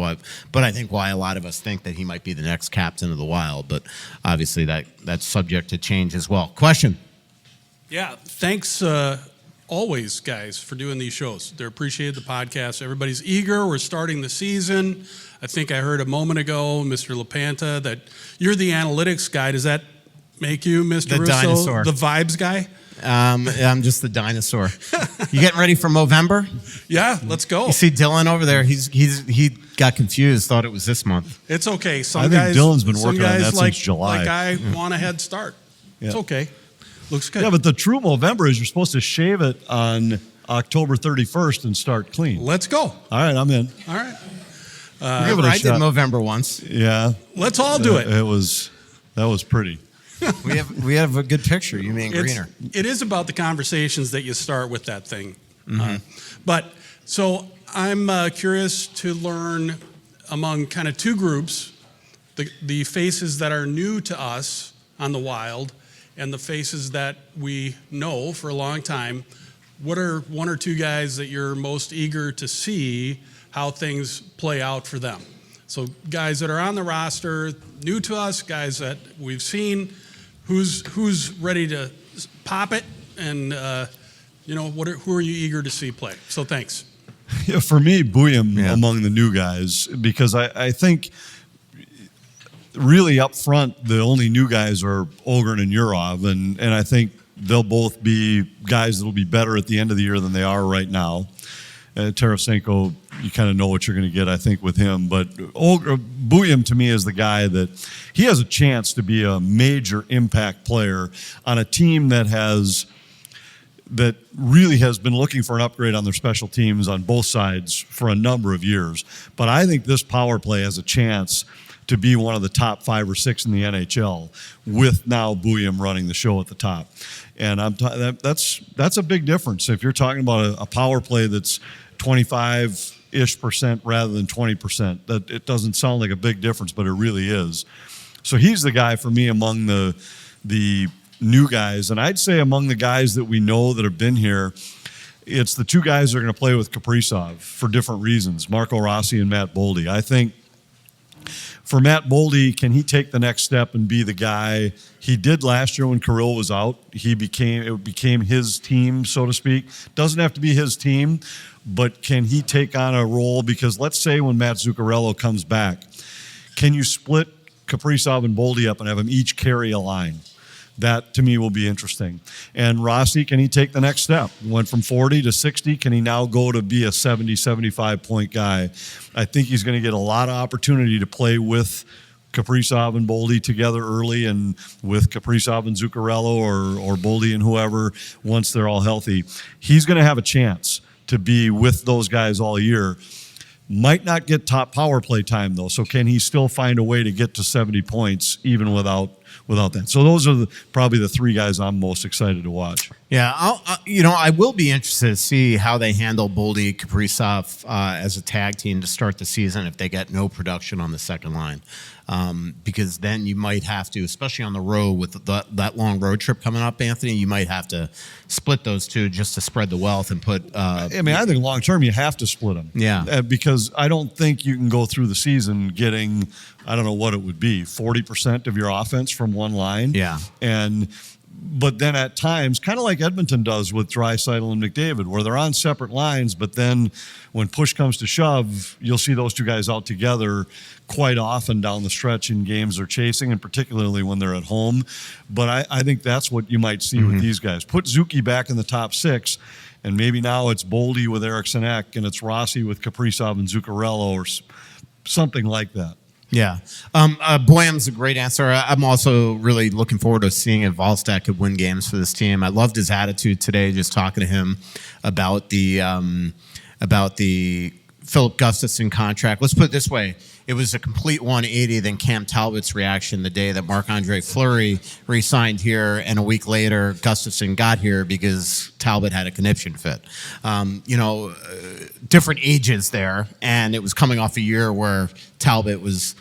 but I think why a lot of us think that he might be the next captain of the Wild, but obviously that's subject to change as well. Question? Yeah, thanks always, guys, for doing these shows. They're appreciated, the podcast. Everybody's eager. We're starting the season. I think I heard a moment ago, Mr. LaPanta, that you're the analytics guy. Does that make you, Mr. The Russo, dinosaur. the vibes guy? I'm just the dinosaur. You getting ready for Movember? Yeah, let's go. You see Dylan over there? He got confused, thought it was this month. It's okay. Some I think guys, Dylan's been some working on guys that like, since July. Like I want a head start. It's Yeah. okay. Looks good. Yeah, but the true Movember is you're supposed to shave it on October 31st and start clean. Let's go. All right, I'm in. All right. Give it a I did shot. Movember once. Yeah. Let's all do it. That was pretty. We have a good picture. You mean greener? It is about the conversations that you start with that thing. Mm-hmm. But so I'm curious to learn among kind of two groups, the faces that are new to us on the Wild and the faces that we know for a long time. What are one or two guys that you're most eager to see how things play out for them? So guys that are on the roster, new to us, guys that we've seen, who's ready to pop it, and who are you eager to see play? So thanks. Yeah, for me, Buyam among the new guys, because I think really up front, the only new guys are Ohgren and Yurov, and I think they'll both be guys that will be better at the end of the year than they are right now. Tarasenko, you kind of know what you're going to get, I think, with him. But Buyam, to me, is the guy that he has a chance to be a major impact player on a team that really has been looking for an upgrade on their special teams on both sides for a number of years. But I think this power play has a chance to be one of the top 5 or 6 in the NHL with now Buyam running the show at the top. And that's a big difference. If you're talking about a power play that's 25-ish% rather than 20%, that it doesn't sound like a big difference, but it really is. So he's the guy for me among the new guys. And I'd say among the guys that we know that have been here, it's the two guys that are going to play with Kaprizov for different reasons, Marco Rossi and Matt Boldy. I think for Matt Boldy, can he take the next step and be the guy he did last year when Kirill was out? It became his team, so to speak. Doesn't have to be his team, but can he take on a role? Because let's say when Matt Zuccarello comes back, can you split Kaprizov and Boldy up and have them each carry a line? That, to me, will be interesting. And Rossi, can he take the next step? Went from 40 to 60. Can he now go to be a 70, 75-point guy? I think he's going to get a lot of opportunity to play with Kaprizov and Boldy together early, and with Kaprizov and Zuccarello or Boldy and whoever, once they're all healthy. He's going to have a chance to be with those guys all year. Might not get top power play time, though, so can he still find a way to get to 70 points even without that? So those are probably the three guys I'm most excited to watch. Yeah, I will be interested to see how they handle Boldy, Kaprizov as a tag team to start the season if they get no production on the second line. Because then you might have to, especially on the road with that long road trip coming up, Anthony, you might have to split those two just to spread the wealth and put... I think long term you have to split them. Yeah. Because I don't think you can go through the season getting, I don't know what it would be, 40% of your offense from one line. Yeah. But then at times, kind of like Edmonton does with Draisaitl and McDavid, where they're on separate lines, but then when push comes to shove, you'll see those two guys out together quite often down the stretch in games they're chasing, and particularly when they're at home. But I think that's what you might see with these guys. Put Zuki back in the top 6, and maybe now it's Boldy with Eriksson Ek, and it's Rossi with Kaprizov and Zuccarello, or something like that. Yeah. Boyam's a great answer. I'm also really looking forward to seeing if Volstad could win games for this team. I loved his attitude today, just talking to him about the Philip Gustafson contract. Let's put it this way. It was a complete 180 than Cam Talbot's reaction the day that Marc-Andre Fleury re-signed here, and a week later Gustafson got here because Talbot had a conniption fit. Different ages there, and it was coming off a year where Talbot was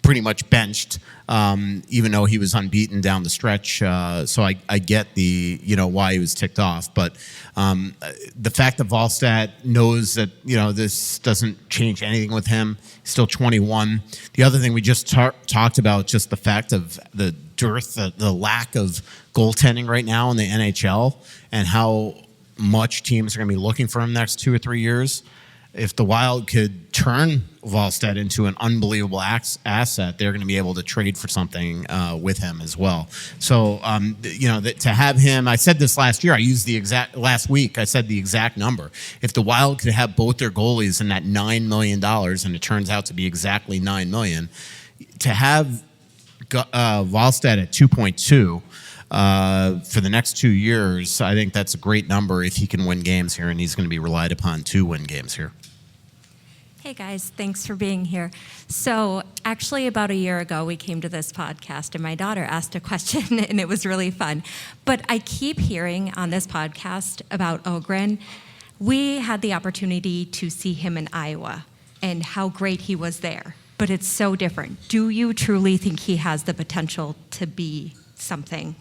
pretty much benched, even though he was unbeaten down the stretch. So I get the, why he was ticked off. But the fact that Volstad knows that, this doesn't change anything with him, he's still 21. The other thing we just talked about, just the fact of the dearth, the lack of goaltending right now in the NHL, and how much teams are going to be looking for him next 2 or 3 years. If the Wild could turn Wallstedt into an unbelievable asset, they're going to be able to trade for something with him as well. So, to have him, I said this last year, last week, I said the exact number. If the Wild could have both their goalies in that $9 million, and it turns out to be exactly $9 million, to have Wallstedt at 2.2, for the next 2 years, I think that's a great number if he can win games here, and he's going to be relied upon to win games here. Hey guys, thanks for being here. So actually about a year ago, we came to this podcast and my daughter asked a question and it was really fun. But I keep hearing on this podcast about Ohgren. We had the opportunity to see him in Iowa and how great he was there, but it's so different. Do you truly think he has the potential to be something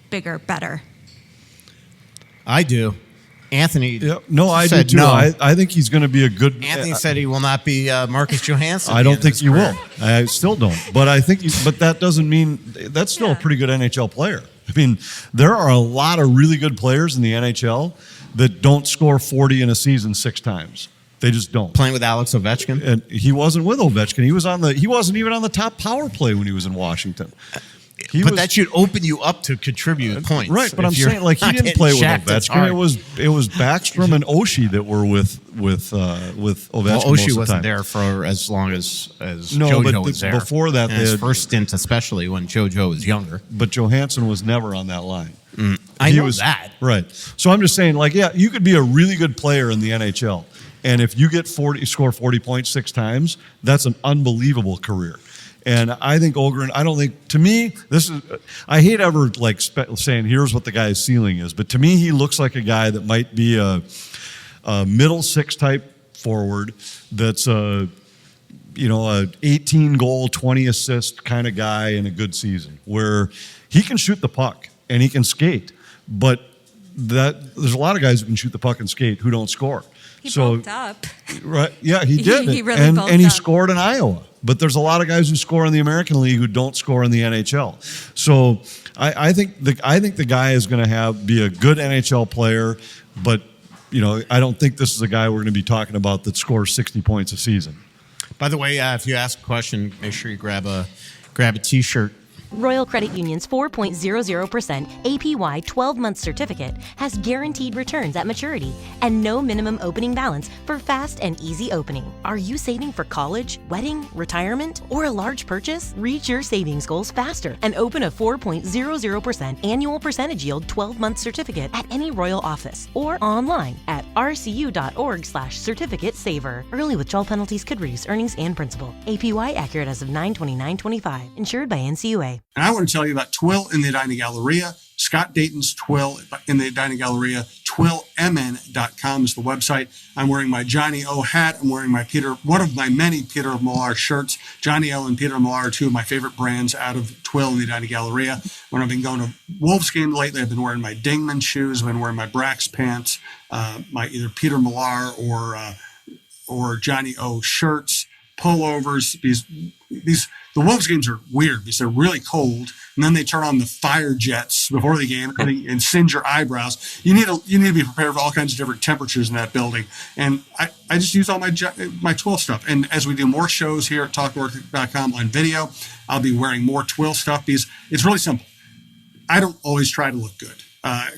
bigger, better? I do. Anthony I do said too. no. I think he's going to be a good. Anthony said he will not be Marcus Johansson. I don't think he will. I still don't. But I think. But that doesn't mean that's still a pretty good NHL player. I mean, there are a lot of really good players in the NHL that don't score 40 in a season 6 times. They just don't. Playing with Alex Ovechkin, and he wasn't with Ovechkin. He wasn't even on the top power play when he was in Washington. That should open you up to contribute points, right? But I'm saying, like, he didn't play with Ovechkin. It was Backstrom and Oshie that were with Ovechkin. Well, Oshie wasn't there for as long as JoJo was there. Before that, his first stint, especially when JoJo was younger. But Johansson was never on that line. I know that, right? So I'm just saying, like, you could be a really good player in the NHL, and if you score 40 points 6 times, that's an unbelievable career. And I think Ohgren, to me, I hate ever saying here's what the guy's ceiling is, but to me, he looks like a guy that might be a middle 6 type forward that's a 18 goal, 20 assist kind of guy in a good season where he can shoot the puck and he can skate, but there's a lot of guys who can shoot the puck and skate who don't score. He bulked up. Right? Yeah, he did. He really bulked up. And he scored in Iowa. But there's a lot of guys who score in the American League who don't score in the NHL. So I think the guy is going to be a good NHL player, but I don't think this is a guy we're going to be talking about that scores 60 points a season. By the way, if you ask a question, make sure you grab a T-shirt. Royal Credit Union's 4.00% APY 12-month certificate has guaranteed returns at maturity and no minimum opening balance for fast and easy opening. Are you saving for college, wedding, retirement, or a large purchase? Reach your savings goals faster and open a 4.00% annual percentage yield 12-month certificate at any Royal office or online at rcu.org/certificate saver. Early withdrawal penalties could reduce earnings and principal. APY accurate as of 9/29/25. Insured by NCUA. And I want to tell you about Twill in the Edina Galleria. Scott Dayton's Twill in the Edina Galleria. TwillMN.com is the website. I'm wearing my Johnny O hat. I'm wearing one of my many Peter Millar shirts. Johnny O and Peter Millar are 2 of my favorite brands out of Twill in the Edina Galleria. When I've been going to Wolves games lately, I've been wearing my Dingman shoes. I've been wearing my Brax pants, my either Peter Millar or Johnny O shirts, pullovers. The Wolves games are weird because they're really cold, and then they turn on the fire jets before the game and singe your eyebrows. You need to be prepared for all kinds of different temperatures in that building. And I just use all my Twill stuff. And as we do more shows here at TalkNorth.com on video, I'll be wearing more Twill stuff because it's really simple. I don't always try to look good.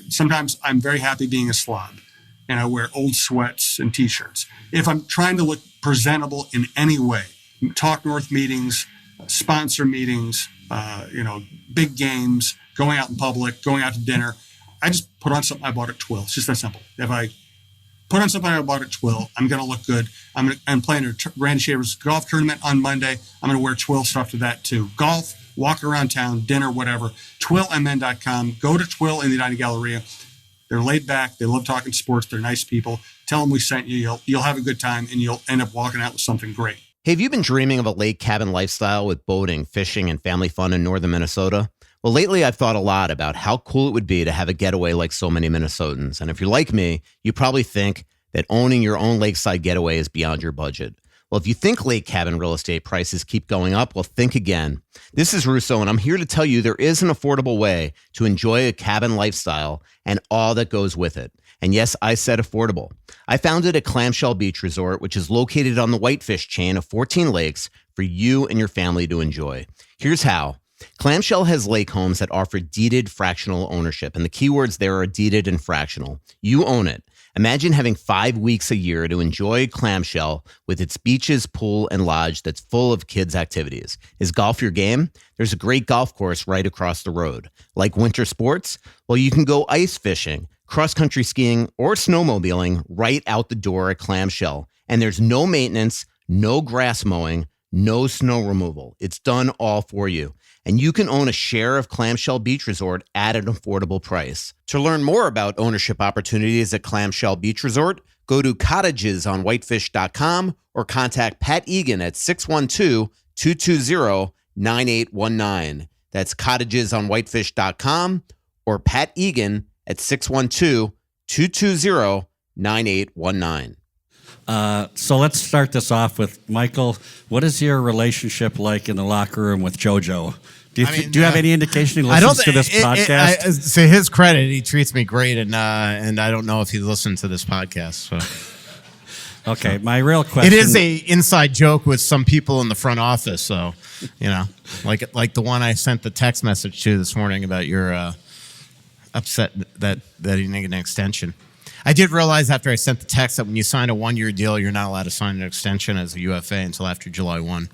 Sometimes I'm very happy being a slob, and I wear old sweats and T-shirts. If I'm trying to look presentable in any way, Talk North meetings, sponsor meetings, big games, going out in public, going out to dinner, I just put on something I bought at Twill. It's just that simple. If I put on something I bought at Twill, I'm going to look good. I'm playing a Randy Shaver's golf tournament on Monday. I'm going to wear Twill stuff to that too. Golf, walk around town, dinner, whatever. TwillMN.com. Go to Twill in the Edina Galleria. They're laid back. They love talking sports. They're nice people. Tell them we sent you. You'll have a good time, and you'll end up walking out with something great. Hey, have you been dreaming of a lake cabin lifestyle with boating, fishing, and family fun in northern Minnesota? Well, lately I've thought a lot about how cool it would be to have a getaway like so many Minnesotans. And if you're like me, you probably think that owning your own lakeside getaway is beyond your budget. Well, if you think lake cabin real estate prices keep going up, well, think again. This is Russo, and I'm here to tell you there is an affordable way to enjoy a cabin lifestyle and all that goes with it. And yes, I said affordable. I founded a clamshell beach resort, which is located on the Whitefish chain of 14 lakes for you and your family to enjoy. Here's how. Clamshell has lake homes that offer deeded fractional ownership, and the keywords there are deeded and fractional. You own it. Imagine having 5 weeks a year to enjoy Clamshell with its beaches, pool, and lodge that's full of kids' activities. Is golf your game? There's a great golf course right across the road. Like winter sports? Well, you can go ice fishing, cross-country skiing, or snowmobiling right out the door at Clamshell. And there's no maintenance, no grass mowing, no snow removal. It's done all for you. And you can own a share of Clamshell Beach Resort at an affordable price. To learn more about ownership opportunities at Clamshell Beach Resort, go to cottagesonwhitefish.com or contact Pat Egan at 612-220-9819. That's cottagesonwhitefish.com or Pat Egan at 612-220-9819. So let's start this off with Michael. What is your relationship like in the locker room with JoJo? Do you have any indication he listens to this podcast? To his credit, he treats me great, and I don't know if he listened to this podcast. So. Okay, my real question. It is a inside joke with some people in the front office, so like the one I sent the text message to this morning about your upset that he didn't get an extension. I did realize after I sent the text that when you sign a 1-year deal, you're not allowed to sign an extension as a UFA until after July 1.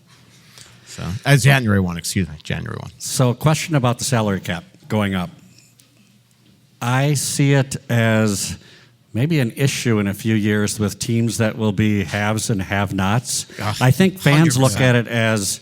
So, January 1, January 1. So, question about the salary cap going up. I see it as maybe an issue in a few years with teams that will be haves and have-nots. I think fans 100%. Look at it as,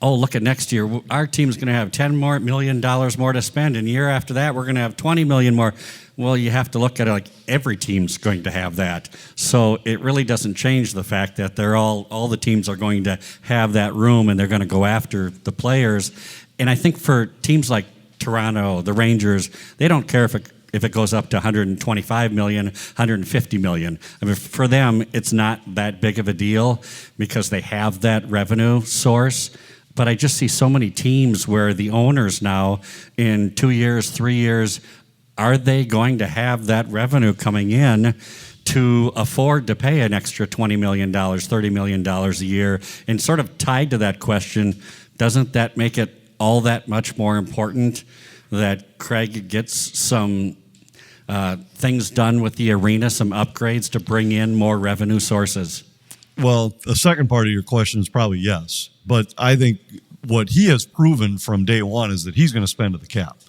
oh, look at next year. Our team's going to have $10 million more to spend, and year after that, we're going to have $20 million more. Well, you have to look at it like every team's going to have that. So it really doesn't change the fact that they're all the teams are going to have that room and they're going to go after the players. And I think for teams like Toronto, the Rangers, they don't care if it goes up to $125 million, $150 million. I mean, for them, it's not that big of a deal because they have that revenue source. But I just see so many teams where the owners now, in 2 years, 3 years, are they going to have that revenue coming in to afford to pay an extra $20 million, $30 million a year? And sort of tied to that question, doesn't that make it all that much more important that Craig gets some things done with the arena, some upgrades to bring in more revenue sources? Well, the second part of your question is probably yes. But I think what he has proven from day one is that he's going to spend to the cap.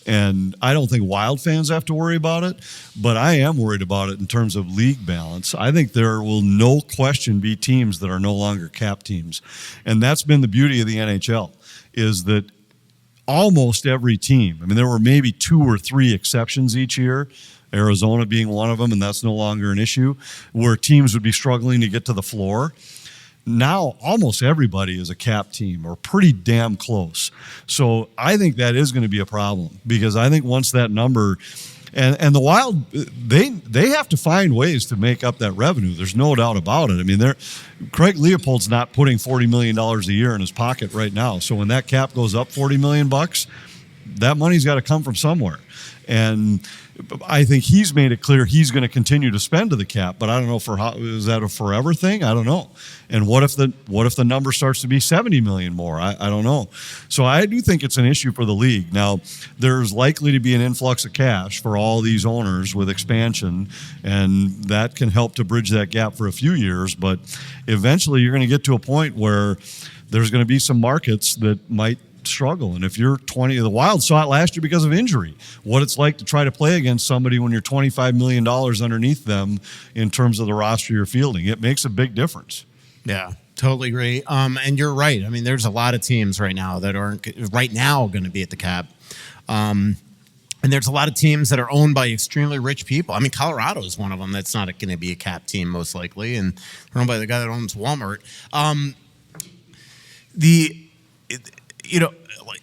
And I don't think Wild fans have to worry about it, but I am worried about it in terms of league balance. I think there will no question be teams that are no longer cap teams. And that's been the beauty of the NHL, is that almost every team, I mean, there were maybe 2 or 3 exceptions each year, Arizona being one of them, and that's no longer an issue, where teams would be struggling to get to the floor. Now, almost everybody is a cap team or pretty damn close. So I think that is going to be a problem because I think once that number and the Wild, they have to find ways to make up that revenue. There's no doubt about it. I mean, Craig Leopold's not putting $40 million a year in his pocket right now. So when that cap goes up $40 million, that money's got to come from somewhere. And I think he's made it clear he's going to continue to spend to the cap, but I don't know is that a forever thing? I don't know. And what if the number starts to be $70 million more? I don't know. So I do think it's an issue for the league. Now, there's likely to be an influx of cash for all these owners with expansion, and that can help to bridge that gap for a few years. But eventually, you're going to get to a point where there's going to be some markets that might struggle. And if you're 20, the Wild saw it last year because of injury, what it's like to try to play against somebody when you're $25 million underneath them in terms of the roster you're fielding. It makes a big difference. Yeah, totally agree. And you're right. I mean, there's a lot of teams right now that aren't right now going to be at the cap. And there's a lot of teams that are owned by extremely rich people. I mean, Colorado is one of them that's not going to be a cap team most likely, and they're owned by the guy that owns Walmart.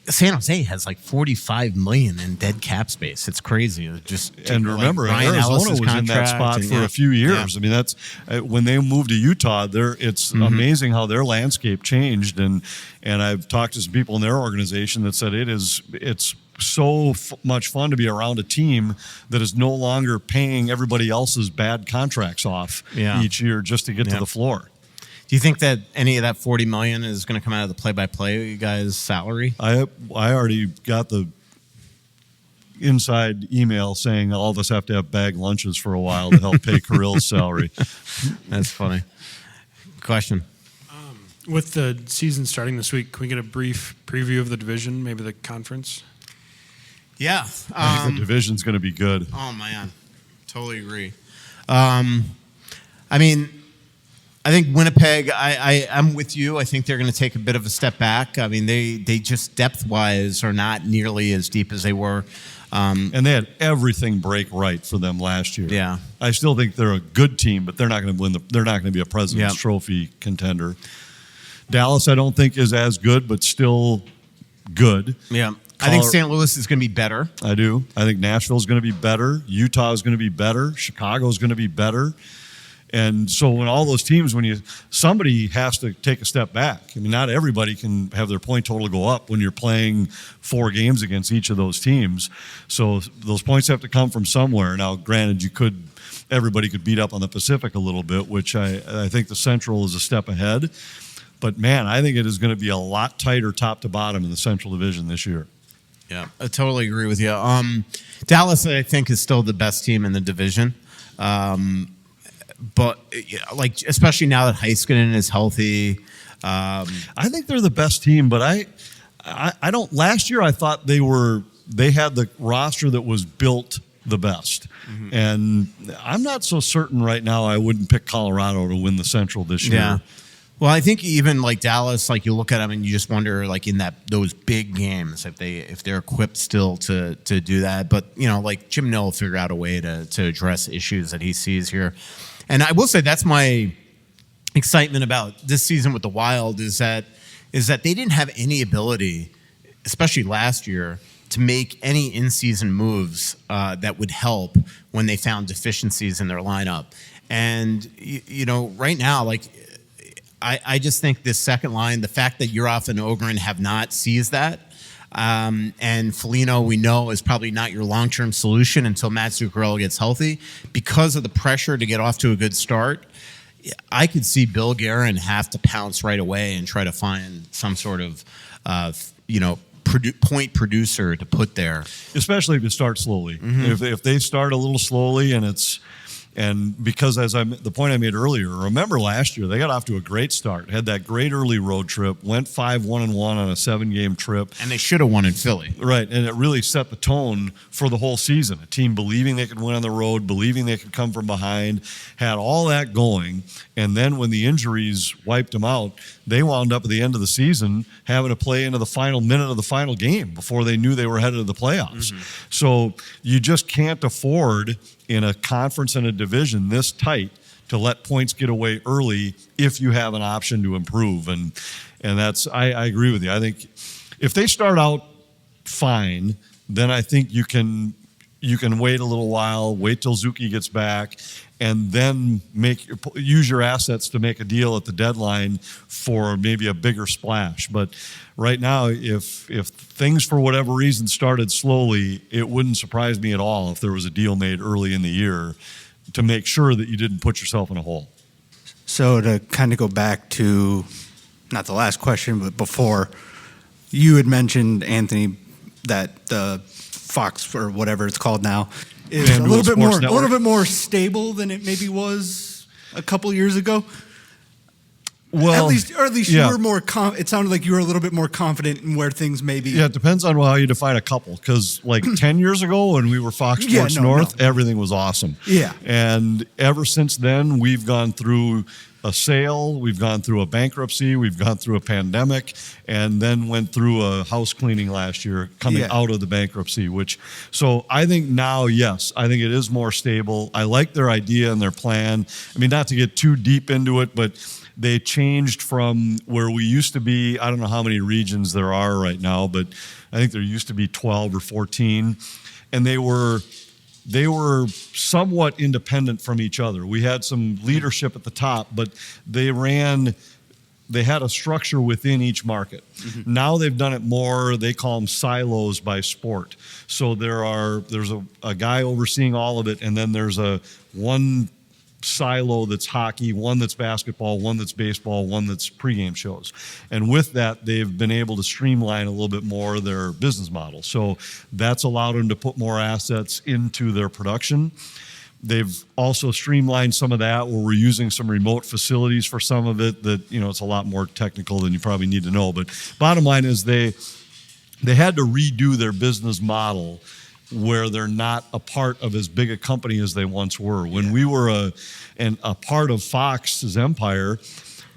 San Jose has like $45 million in dead cap space. It's crazy. And remember, Arizona was in that spot for a few years. Yeah. I mean, that's when they moved to Utah. It's amazing how their landscape changed. And I've talked to some people in their organization that said it's so much fun to be around a team that is no longer paying everybody else's bad contracts off each year just to get to the floor. Do you think that any of that $40 million is going to come out of the play-by-play guys' salary? I already got the inside email saying all of us have to have bag lunches for a while to help pay Kirill's salary. That's funny. Question. With the season starting this week, can we get a brief preview of the division, maybe the conference? Yeah. I think the division's going to be good. Oh, man. Totally agree. I mean, I think Winnipeg, I'm with you. I think they're going to take a bit of a step back. I mean, they just depth-wise are not nearly as deep as they were. And they had everything break right for them last year. Yeah. I still think they're a good team, but they're not going to win. They're not going to be a President's Trophy contender. Dallas, I don't think is as good, but still good. Yeah. I think St. Louis is going to be better. I do. I think Nashville is going to be better. Utah is going to be better. Chicago is going to be better. And so when all those teams, somebody has to take a step back. I mean, not everybody can have their point total go up when you're playing 4 games against each of those teams. So those points have to come from somewhere. Now, granted, everybody could beat up on the Pacific a little bit, which I think the Central is a step ahead. But man, I think it is going to be a lot tighter top to bottom in the Central Division this year. Yeah, I totally agree with you. Dallas, I think, is still the best team in the division. But like, especially now that Heiskanen is healthy, I think they're the best team. But I don't. Last year, I thought they had the roster that was built the best, and I'm not so certain right now. I wouldn't pick Colorado to win the Central this year. Yeah. Well, I think even like Dallas, like you look at them and you just wonder, like in those big games, if they're equipped still to do that. But like Jim Nill will figure out a way to address issues that he sees here. And I will say that's my excitement about this season with the Wild is that they didn't have any ability, especially last year, to make any in-season moves that would help when they found deficiencies in their lineup. And right now, like. I just think this second line, the fact that Yurov and Ohgren have not seized that, and Foligno, we know, is probably not your long-term solution until Matt Zuccarello gets healthy. Because of the pressure to get off to a good start, I could see Bill Guerin have to pounce right away and try to find some sort of, point producer to put there. Especially if you start slowly. If they start a little slowly and because the point I made earlier, remember last year, they got off to a great start, had that great early road trip, went 5-1-1 on a 7-game trip. And they should have won in Philly. Right, and it really set the tone for the whole season. A team believing they could win on the road, believing they could come from behind, had all that going. And then when the injuries wiped them out, they wound up at the end of the season having to play into the final minute of the final game before they knew they were headed to the playoffs. So you just can't afford in a conference and a division this tight to let points get away early if you have an option to improve. And that's, I agree with you. I think if they start out fine, then I think you can wait a little while, wait till Zuki gets back, and then use your assets to make a deal at the deadline for maybe a bigger splash. But right now, if things for whatever reason started slowly, it wouldn't surprise me at all if there was a deal made early in the year to make sure that you didn't put yourself in a hole. So to kind of go back to, not the last question, but before, you had mentioned, Anthony, that the Fox, or whatever it's called now, is a little bit more stable than it maybe was a couple years ago. Well, at least you were more. It sounded like you were a little bit more confident in where things may be. Yeah, it depends on how you define a couple. Because like 10 years ago, when we were Fox Sports North, everything was awesome. Yeah, and ever since then, we've gone through a sale, we've gone through a bankruptcy, we've gone through a pandemic, and then went through a house cleaning last year coming out of the bankruptcy, so I think now, yes, I think it is more stable. I like their idea and their plan. I mean, not to get too deep into it, but they changed from where we used to be. I don't know how many regions there are right now, but I think there used to be 12 or 14, and they were somewhat independent from each other. We had some leadership at the top, but they ran they had a structure within each market. Now they've done it more, they call them silos by sport. So there's a guy overseeing all of it, and then there's one silo that's hockey, one that's basketball, one that's baseball, one that's pregame shows. And with that, they've been able to streamline a little bit more their business model. So that's allowed them to put more assets into their production. They've also streamlined some of that where we're using some remote facilities for some of it that, it's a lot more technical than you probably need to know. But bottom line is they had to redo their business model where they're not a part of as big a company as they once were. When we were a part of Fox's empire,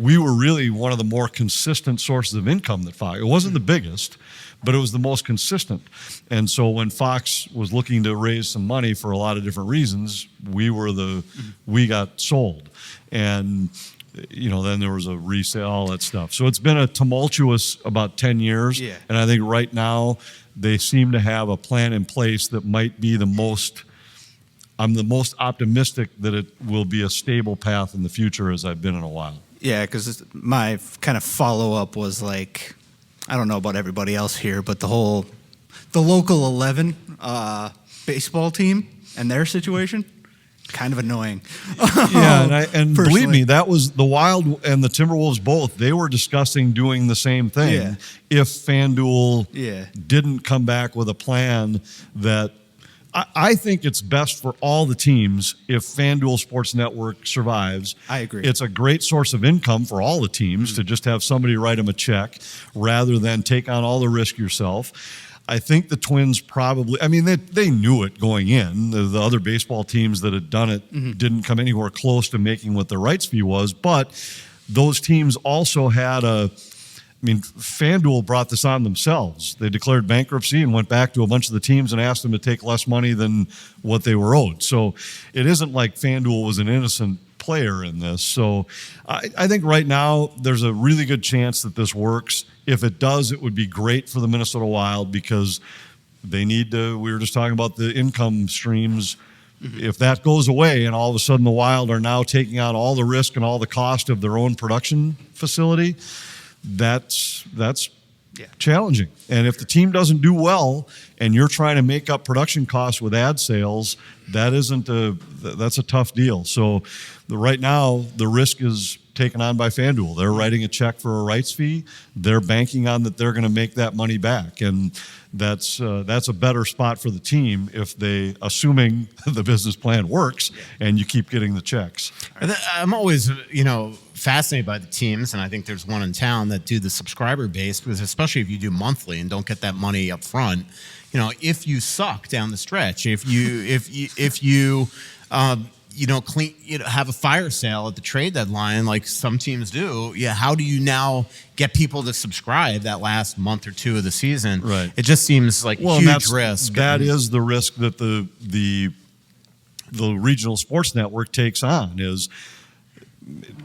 we were really one of the more consistent sources of income that Fox. It wasn't the biggest, but it was the most consistent. And so when Fox was looking to raise some money for a lot of different reasons, we got sold. And then there was a resale, all that stuff. So it's been a tumultuous about 10 years. Yeah. And I think right now they seem to have a plan in place that might be I'm the most optimistic that it will be a stable path in the future as I've been in a while. Yeah, because my kind of follow-up was like, I don't know about everybody else here, but the local 11 baseball team and their situation, kind of annoying. Yeah, and believe me, that was the Wild and the Timberwolves both. They were discussing doing the same thing if FanDuel didn't come back with a plan that I think it's best for all the teams if FanDuel Sports Network survives. I agree. It's a great source of income for all the teams to just have somebody write them a check rather than take on all the risk yourself. I think the Twins probably, they knew it going in. The other baseball teams that had done it didn't come anywhere close to making what the rights fee was, but those teams also had FanDuel brought this on themselves. They declared bankruptcy and went back to a bunch of the teams and asked them to take less money than what they were owed. So it isn't like FanDuel was an innocent player in this. So I think right now there's a really good chance that this works. If it does, it would be great for the Minnesota Wild because they need to, we were just talking about the income streams. If that goes away and all of a sudden the Wild are now taking on all the risk and all the cost of their own production facility, that's challenging. And if the team doesn't do well and you're trying to make up production costs with ad sales, that's a tough deal. So right now the risk is taken on by FanDuel. They're writing a check for a rights fee. They're banking on that they're going to make that money back. And that's a better spot for the team if assuming the business plan works and you keep getting the checks. I'm always, fascinated by the teams, and I think there's one in town that do the subscriber base, because especially if you do monthly and don't get that money up front, if you suck down the stretch, if you have a fire sale at the trade deadline like some teams do, how do you now get people to subscribe that last month or two of the season? Right. It just seems like a huge risk. That is the risk that the regional sports network takes on is,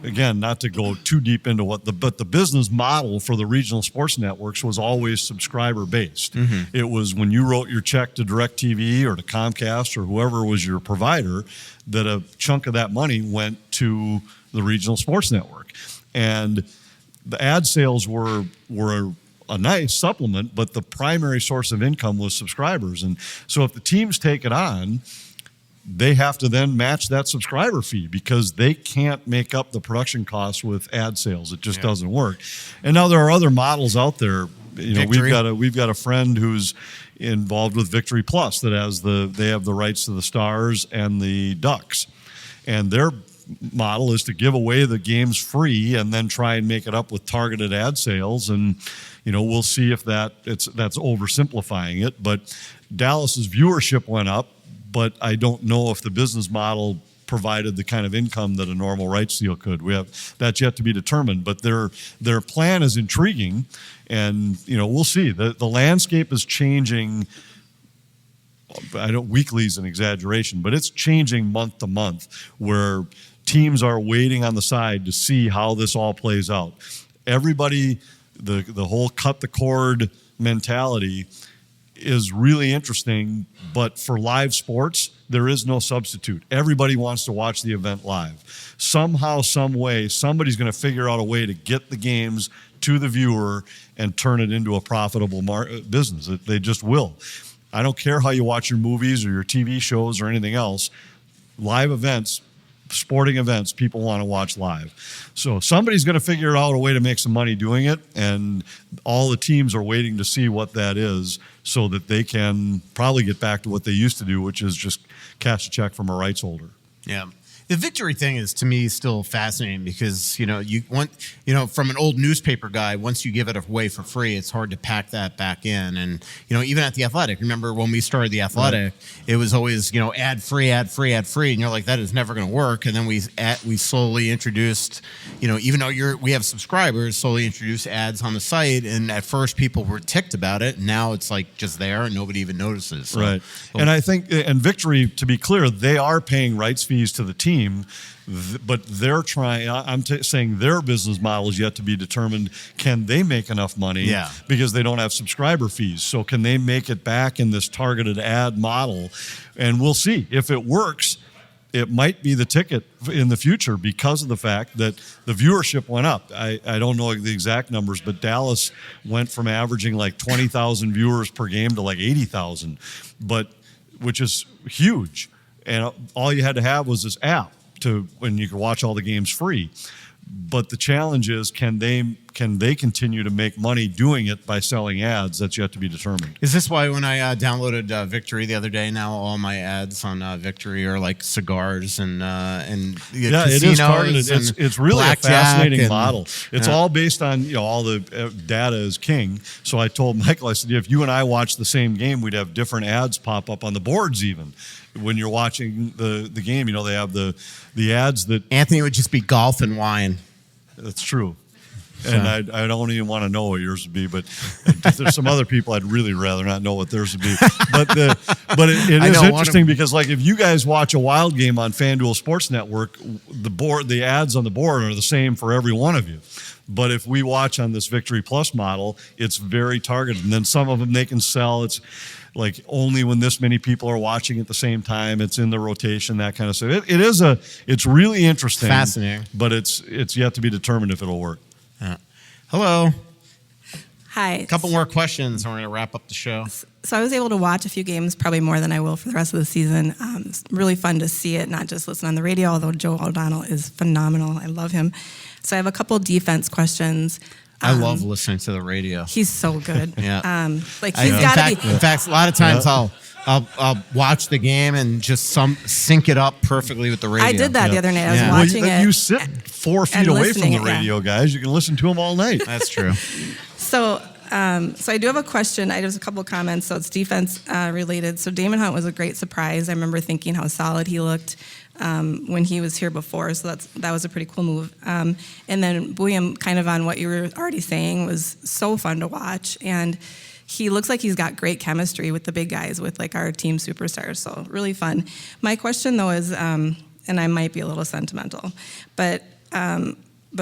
again, not to go too deep into but the business model for the regional sports networks was always subscriber based. It was when you wrote your check to DirecTV or to Comcast or whoever was your provider, that a chunk of that money went to the regional sports network. And the ad sales were a nice supplement, but the primary source of income was subscribers. And so if the teams take it on, they have to then match that subscriber fee because they can't make up the production costs with ad sales. It just doesn't work. And now there are other models out there. We've got a friend who's involved with Victory Plus that they have the rights to the Stars and the Ducks, and their model is to give away the games free and then try and make it up with targeted ad sales. And we'll see if that's oversimplifying it. But Dallas's viewership went up, but I don't know if the business model provided the kind of income that a normal rights deal could. That's yet to be determined, but their plan is intriguing, and we'll see. The landscape is changing. Weekly is an exaggeration, but it's changing month to month, where teams are waiting on the side to see how this all plays out. Everybody, the whole cut the cord mentality, is really interesting, but for live sports, there is no substitute. Everybody wants to watch the event live. Somehow, some way, somebody's going to figure out a way to get the games to the viewer and turn it into a profitable business. They just will. I don't care how you watch your movies or your TV shows or anything else. Live events, sporting events, people want to watch live. So somebody's going to figure out a way to make some money doing it, and all the teams are waiting to see what that is so that they can probably get back to what they used to do, which is just cash a check from a rights holder. Yeah. The victory thing is, to me, still fascinating because, you want, from an old newspaper guy, once you give it away for free, it's hard to pack that back in. And, even at The Athletic, remember when we started The Athletic, it was always, ad free, ad free, ad free. And you're like, that is never going to work. And then we slowly introduced, even though we have subscribers, slowly introduced ads on the site. And at first people were ticked about it. And now it's like just there and nobody even notices. So, right. And I think, and Victory, to be clear, they are paying rights fees to the team. But they're trying, saying their business model is yet to be determined. Can they make enough money? Yeah. Because they don't have subscriber fees. So can they make it back in this targeted ad model? And we'll see. If it works, it might be the ticket in the future because of the fact that the viewership went up. I don't know the exact numbers, but Dallas went from averaging like 20,000 viewers per game to like 80,000, which is huge. And all you had to have was this app when you could watch all the games free. But the challenge is, can they continue to make money doing it by selling ads? That's yet to be determined. Is this why when I downloaded Victory the other day, now all my ads on Victory are like cigars and yeah, casinos? It is targeted. It's really a fascinating model. It's all based on all the data is king. So I told Michael, I said, if you and I watched the same game, we'd have different ads pop up on the boards even. When you're watching the game, they have the ads that Anthony would just be golf and wine. That's true. And I don't even want to know what yours would be, but there's some other people I'd really rather not know what theirs would be. But it is interesting because, like, if you guys watch a Wild game on FanDuel Sports Network, the ads on the board are the same for every one of you. But if we watch on this Victory Plus model, it's very targeted. And then some of them they can sell. It's like only when this many people are watching at the same time. It's in the rotation, that kind of stuff. It's really interesting. Fascinating. But it's yet to be determined if it'll work. Hello. Hi. A couple more questions and we're going to wrap up the show. So I was able to watch a few games, probably more than I will for the rest of the season. It's really fun to see it, not just listen on the radio, although Joe O'Donnell is phenomenal. I love him. So I have a couple defense questions. I love listening to the radio. He's so good. Yeah. He's got to be. In fact, a lot of times I'll watch the game and just sync it up perfectly with the radio. I did that the other night. I was watching it. You sit 4 feet away from the radio, guys. You can listen to them all night. That's true. So I do have a question. I have a couple of comments. So it's defense related. So Damon Hunt was a great surprise. I remember thinking how solid he looked when he was here before. So that was a pretty cool move. And then William, kind of on what you were already saying, was so fun to watch. And he looks like he's got great chemistry with the big guys, with like our team superstars. So really fun. My question though is, and I might be a little sentimental, but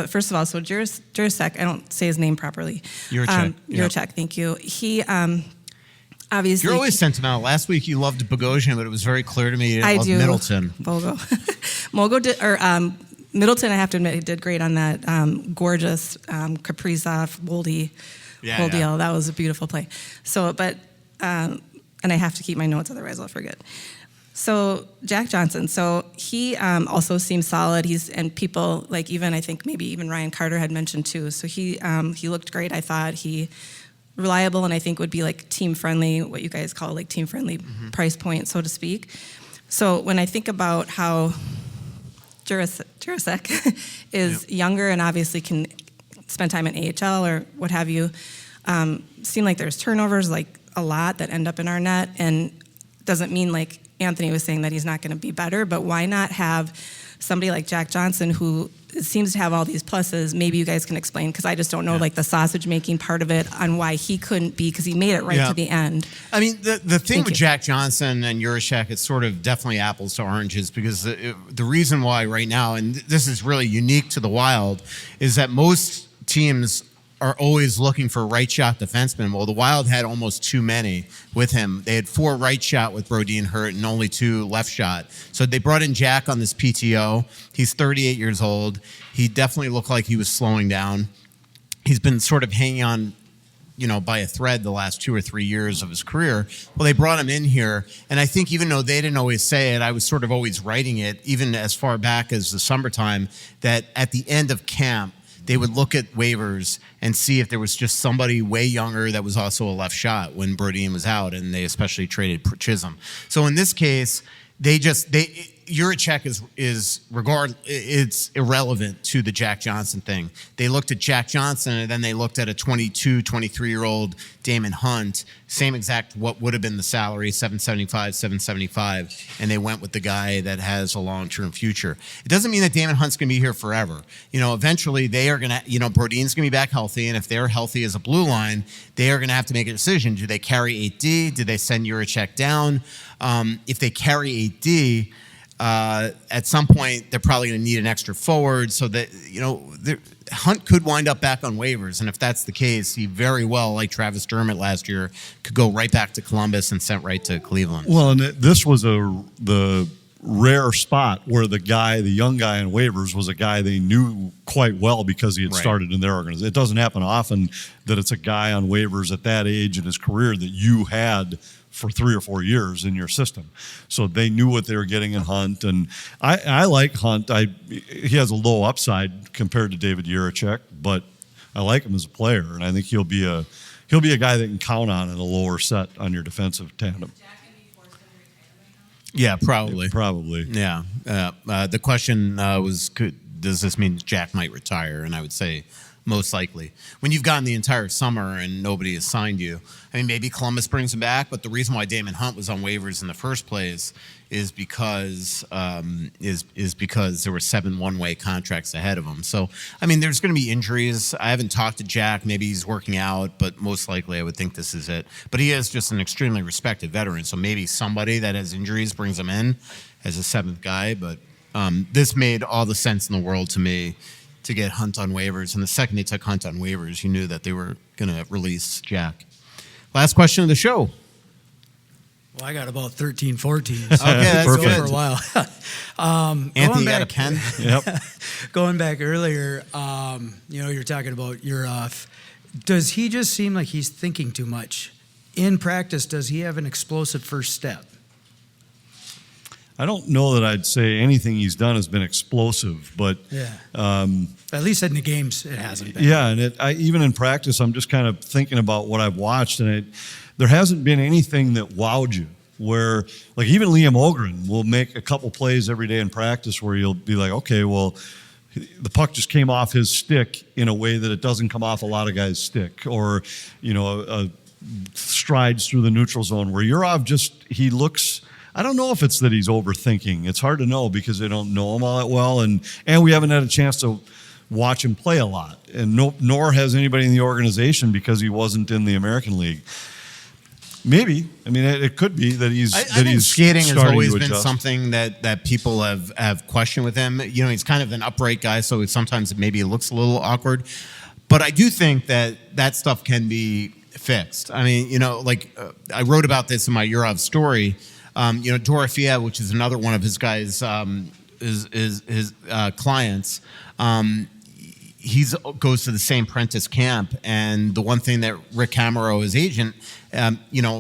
first of all, so Jurasek, I don't say his name properly. Juracek, thank you. He obviously. You're always sentimental. Last week you loved Bogosian, but it was very clear to me you loved Middleton. Middleton, I have to admit, he did great on that gorgeous Kaprizov Woldy deal. That was a beautiful play. So, and I have to keep my notes, otherwise I'll forget. So Jack Johnson, so he also seems solid. And people like I think maybe even Ryan Carter had mentioned too. So he looked great. I thought he reliable, and I think would be like team friendly, what you guys call like team friendly price point, so to speak. So when I think about how Jurasek is younger and obviously can spend time in AHL or what have you, seem like there's turnovers like a lot that end up in our net, and doesn't mean like Anthony was saying that he's not going to be better, but why not have somebody like Jack Johnson who seems to have all these pluses? Maybe you guys can explain, because I just don't know like the sausage making part of it on why he couldn't be, because he made it right to the end. I mean, the thing with Jack Johnson and Juracek, it's sort of definitely apples to oranges, because the reason why right now, and this is really unique to the Wild, is that most teams are always looking for right shot defensemen. Well, the Wild had almost too many with him. They had 4 right shot with Brodin hurt and only 2 left shot. So they brought in Jack on this PTO. He's 38 years old. He definitely looked like he was slowing down. He's been sort of hanging on, by a thread the last 2 or 3 years of his career. Well, they brought him in here, and I think even though they didn't always say it, I was sort of always writing it, even as far back as the summertime, that at the end of camp, they would look at waivers and see if there was just somebody way younger that was also a left shot when Brodin was out, and they especially traded Chisholm. So in this case, Juracek it's irrelevant to the Jack Johnson thing. They looked at Jack Johnson, and then they looked at a 22, 23-year-old Damon Hunt, same exact what would have been the salary, $775, and they went with the guy that has a long-term future. It doesn't mean that Damon Hunt's going to be here forever. Eventually they are going to, Brodin's going to be back healthy, and if they're healthy as a blue line, they are going to have to make a decision. Do they carry 8D? Do they send Juracek down? If they carry 8D, at some point, they're probably going to need an extra forward, so that Hunt could wind up back on waivers, and if that's the case, he very well, like Travis Dermott last year, could go right back to Columbus and sent right to Cleveland. Well, and this was the rare spot where the young guy on waivers was a guy they knew quite well because he had started in their organization. It doesn't happen often that it's a guy on waivers at that age in his career that you had for 3 or 4 years in your system. So they knew what they were getting in Hunt. And I like Hunt. He has a low upside compared to David Juracek, but I like him as a player. And I think he'll be a guy that can count on in a lower set on your defensive tandem. Yeah, probably. Probably. Yeah. The question was, does this mean Jack might retire? And I would say most likely. When you've gone the entire summer and nobody has signed you, maybe Columbus brings him back, but the reason why Damon Hunt was on waivers in the first place is because there were 7 one-way contracts ahead of him. So, there's going to be injuries. I haven't talked to Jack. Maybe he's working out, but most likely I would think this is it. But he is just an extremely respected veteran, so maybe somebody that has injuries brings him in as a 7th guy. But this made all the sense in the world to me to get Hunt on waivers. And the second they took Hunt on waivers, you knew that they were going to release Jack. Last question of the show. Well, I got about 13, 14. Okay, that's good. For a while. Anthony, you got a pen? Yep. Going back earlier, you're talking about Yurov. Does he just seem like he's thinking too much? In practice, does he have an explosive first step? I don't know that I'd say anything he's done has been explosive, but at least in the games it hasn't been. Yeah, and even in practice, I'm just kind of thinking about what I've watched, and there hasn't been anything that wowed you. Where, like, even Liam Ohgren will make a couple plays every day in practice where you'll be like, okay, well, the puck just came off his stick in a way that it doesn't come off a lot of guys' stick, or strides through the neutral zone. Where Yurov he looks. I don't know if it's that he's overthinking. It's hard to know because they don't know him all that well, and we haven't had a chance to watch him play a lot, and nor has anybody in the organization because he wasn't in the American League. Maybe. It could be that he's I think skating has always been adjust. something that people have questioned with him. He's kind of an upright guy, so sometimes maybe it looks a little awkward. But I do think that stuff can be fixed. I wrote about this in my Yurov story. Dorofeyev, which is another one of his guys, his clients, he goes to the same Prentice camp, and the one thing that Rick Camero, his agent,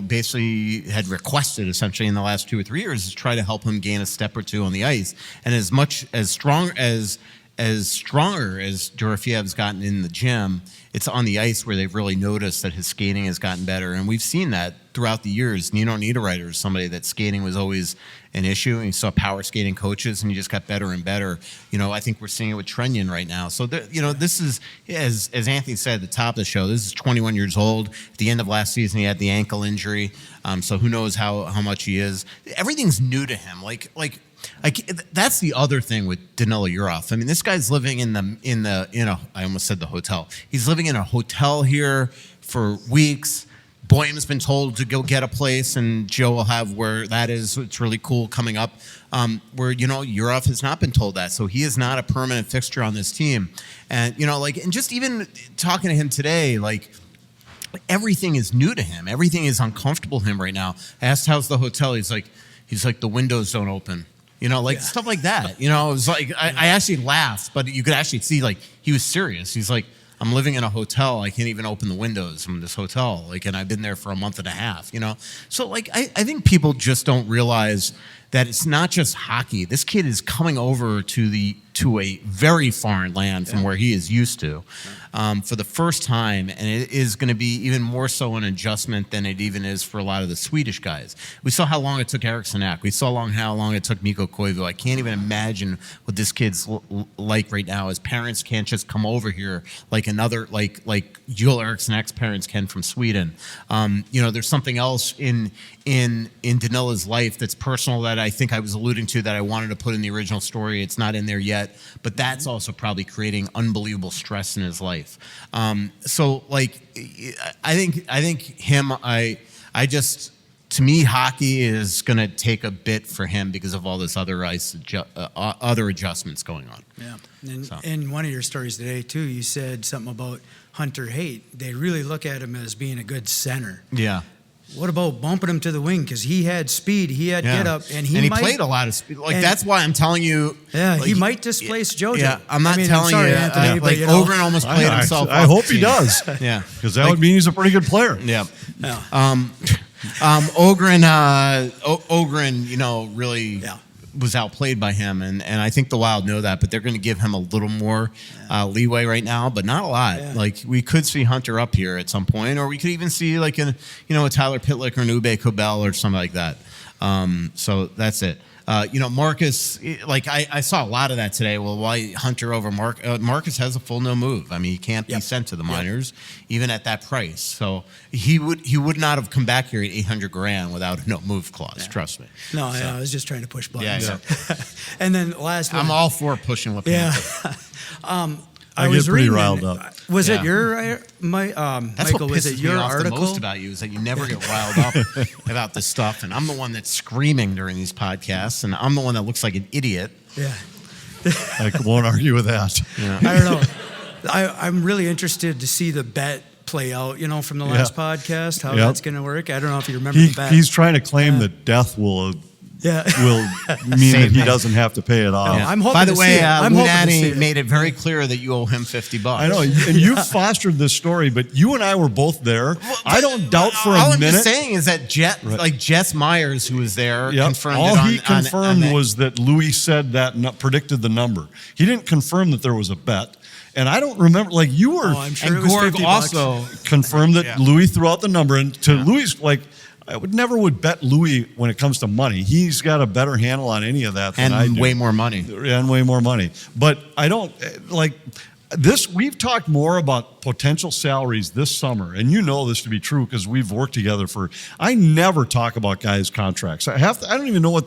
basically had requested essentially in the last 2 or 3 years is try to help him gain a step or two on the ice. And as stronger as Dorofeyev's gotten in the gym, it's on the ice where they've really noticed that his skating has gotten better. And we've seen that throughout the years. Nino Niederreiter is somebody that skating was always an issue. And you saw power skating coaches, and he just got better and better. I think we're seeing it with Trenyon right now. So, this is, as Anthony said at the top of the show, this is 21 years old. At the end of last season, he had the ankle injury. So who knows how much he is. Everything's new to him. Like that's the other thing with Danila Yurov. This guy's living in I almost said the hotel. He's living in a hotel here for weeks, Boyum's been told to go get a place, and Joe will have where that is. It's really cool coming up. Where Yurov has not been told that, so he is not a permanent fixture on this team. And and just even talking to him today, like everything is new to him. Everything is uncomfortable to him right now. I asked how's the hotel. He's like the windows don't open. Stuff like that. It was like I actually laughed, but you could actually see like he was serious. He's like, I'm living in a hotel. I can't even open the windows from this hotel. And I've been there for a month and a half. So I think people just don't realize that it's not just hockey. This kid is coming over to a very foreign land from where he is used to for the first time, and it is going to be even more so an adjustment than it even is for a lot of the Swedish guys. We saw how long it took Eriksson Ek. We saw how long it took Mikko Koivu. I can't even imagine what this kid's like right now. His parents can't just come over here like another like Joel Eriksson Ek's parents can from Sweden. There's something else in Danila's life that's personal that I think I was alluding to that I wanted to put in the original story. It's not in there yet, but that's also probably creating unbelievable stress in his life. I think him. To me, hockey is going to take a bit for him because of all this other other adjustments going on. Yeah, and in one of your stories today too, you said something about Hunter Haight. They really look at him as being a good center. Yeah. What about bumping him to the wing? Because he had speed, he had get up, and he played a lot of speed. That's why I'm telling you. Yeah, he might displace JoJo. Yeah, I'm telling you. Anthony, but Ogren almost played himself. I hope he does. Yeah, because that would mean he's a pretty good player. Yeah. Ogren, really. Yeah. Was outplayed by him, and I think the Wild know that, but they're going to give him a little more leeway right now, but not a lot. Yeah. We could see Hunter up here at some point, or we could even see a Tyler Pitlick or an Ube Cobell or something like that. So that's it. Marcus, I saw a lot of that today. Well, why Hunter over Marcus has a full no move. I mean, he can't be sent to the minors, even at that price. So he would not have come back here at $800,000 without a no move clause. Yeah. Trust me. No, I was just trying to push buttons. Yeah. And then last one. I'm all for pushing LaPanta. Yeah. I was pretty riled up. Was it your That's Michael? What was it your me off article? The most about you is that you never get riled up about this stuff, and I'm the one that's screaming during these podcasts, and I'm the one that looks like an idiot. Yeah, I won't argue with that. Yeah. I don't know. I'm really interested to see the bet play out. From the last podcast, how that's going to work. I don't know if you remember the bet. He's trying to claim that death will mean that he doesn't have to pay it off. I'm hoping By the to way, see it. Lunani made it very clear that you owe him $50. I know, and you fostered this story, but you and I were both there. I don't doubt for a minute. All I'm just saying is that Jess Myers, who was there, confirmed all it on, he confirmed was that Louis said that predicted the number. He didn't confirm that there was a bet. And I don't remember, you were. Oh, I'm sure and it was Gorg $50 also confirmed that Louis threw out the number. And to Louis, I would bet Louis when it comes to money. He's got a better handle on any of that than I do. Way more money. And way more money. But I don't, this, we've talked more about potential salaries this summer, and you know this to be true because we've worked together I never talk about guys' contracts. I don't even know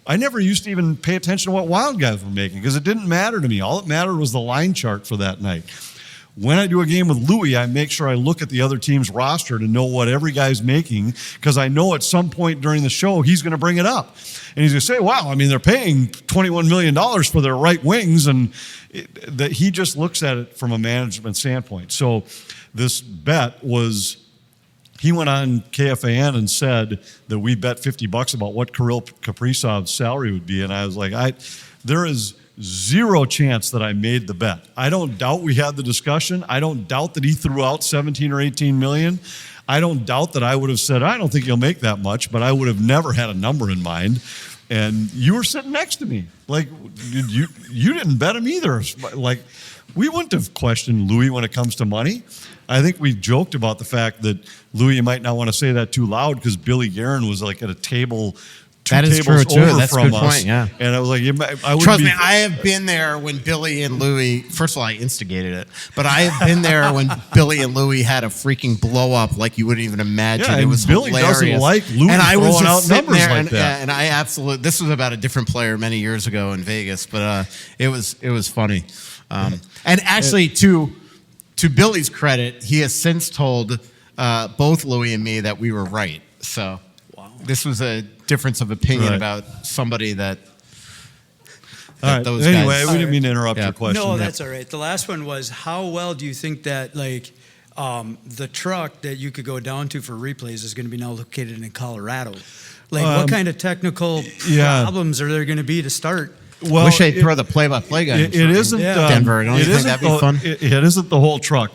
I never used to even pay attention to what Wild guys were making because it didn't matter to me. All that mattered was the line chart for that night. When I do a game with Louis, I make sure I look at the other team's roster to know what every guy's making because I know at some point during the show he's going to bring it up. And he's going to say, wow, they're paying $21 million for their right wings. And that he just looks at it from a management standpoint. So this bet was, he went on KFAN and said that we bet $50 about what Kirill Kaprizov's salary would be. And I was like, there is zero chance that I made the bet. I don't doubt we had the discussion. I don't doubt that he threw out 17 or 18 million. I don't doubt that I would have said, I don't think you'll make that much, but I would have never had a number in mind. And you were sitting next to me. You didn't bet him either. We wouldn't have questioned Louis when it comes to money. I think we joked about the fact that Louis, you might not want to say that too loud because Billy Guerin was at a table That is true too. That's a good us. Point. Yeah, and I was like, trust me, I have been there when Billy and Louis. First of all, I instigated it, but I have been there when Billy and Louis had a freaking blow up like you wouldn't even imagine. Yeah, it was Billy hilarious. Doesn't like Louis and I was throwing just out numbers there, like that. And I absolutely. This was about a different player many years ago in Vegas, but it was funny. And actually, to Billy's credit, he has since told both Louie and me, that we were right. So this was a difference of opinion about somebody that. All right. Those anyway, guys, we didn't mean to interrupt your question. No, that's all right. The last one was, how well do you think that the truck that you could go down to for replays is going to be now located in Colorado? What kind of technical problems are there going to be to start? Well, wish they'd throw the play-by-play guy. It isn't Denver. Don't you think that'd be fun? It isn't the whole truck.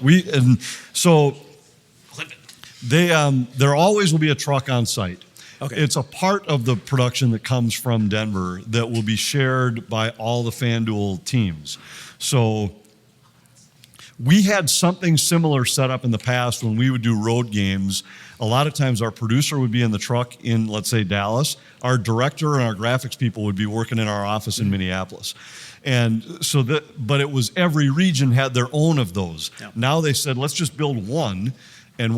There always will be a truck on site. Okay. It's a part of the production that comes from Denver that will be shared by all the FanDuel teams. So we had something similar set up in the past when we would do road games. A lot of times our producer would be in the truck in, let's say, Dallas. Our director and our graphics people would be working in our office in Minneapolis. And so but it was every region had their own of those. Yeah. Now they said, let's just build one, and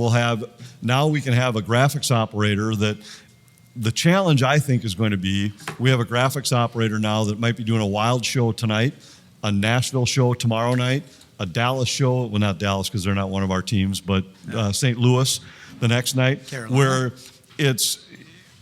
now we can have a graphics operator that. The challenge, I think, is going to be, we have a graphics operator now that might be doing a Wild show tonight, a Nashville show tomorrow night, a Dallas show, well, not Dallas because they're not one of our teams, but St. Louis the next night, Carolina. Where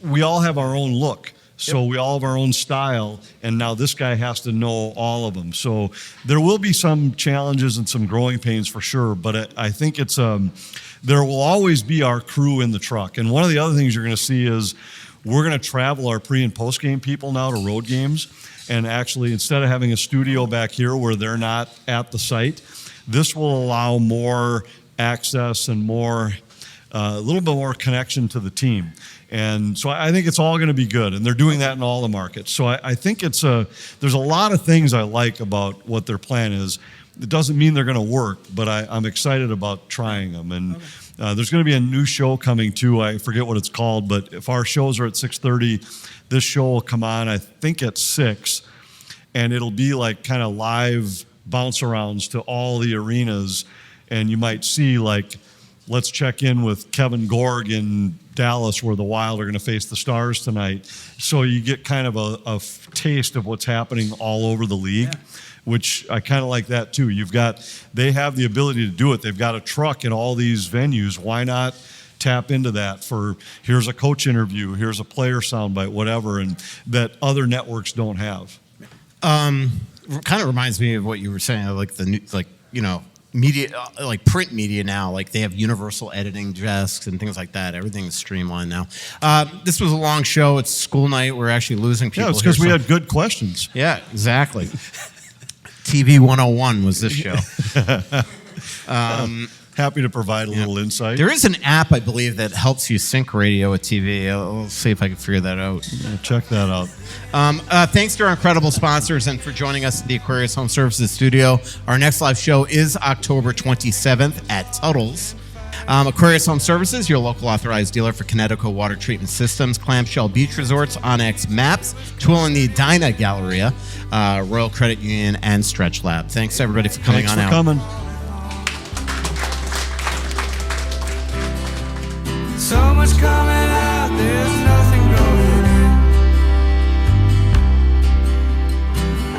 we all have our own look. So we all have our own style, and now this guy has to know all of them. So there will be some challenges and some growing pains for sure, but I think there will always be our crew in the truck. And one of the other things you're going to see is we're going to travel our pre- and post-game people now to road games. And actually, instead of having a studio back here where they're not at the site, this will allow more access and a little bit more connection to the team. And so I think it's all going to be good. And they're doing that in all the markets. So I think there's a lot of things I like about what their plan is. It doesn't mean they're going to work, but I'm excited about trying them. And there's going to be a new show coming too. I forget what it's called, but if our shows are at 6:30, this show will come on, I think, at 6, and it'll be like kind of live bounce arounds to all the arenas. And you might see let's check in with Kevin Gorg in Dallas where the Wild are going to face the Stars tonight. So you get kind of a taste of what's happening all over the league. Yeah. Which I kind of like that too. They have the ability to do it. They've got a truck in all these venues. Why not tap into that here's a coach interview, here's a player soundbite, whatever, and that other networks don't have. Kind of reminds me of what you were saying, media, like print media now, they have universal editing desks and things like that. Everything's streamlined now. This was a long show. It's school night. We're actually losing people. Yeah, it's because we had good questions. Yeah, exactly. TV 101 was this show. Happy to provide a little insight. There is an app, I believe, that helps you sync radio with TV. I'll see if I can figure that out. Yeah, check that out. Thanks to our incredible sponsors and for joining us at the Aquarius Home Services studio. Our next live show is October 27th at Tuttle's. Aquarius Home Services, your local authorized dealer for Connecticut water treatment systems, clamshell beach resorts, Onyx Maps, Tuttle and Edina Galleria, Royal Credit Union, and Stretch Lab. Thanks, everybody, for coming on out. Thanks for coming. So much coming out, there's nothing going in.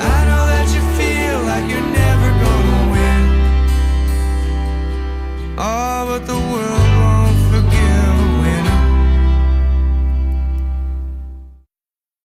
I know that you feel like you're never gonna win. Oh, but the world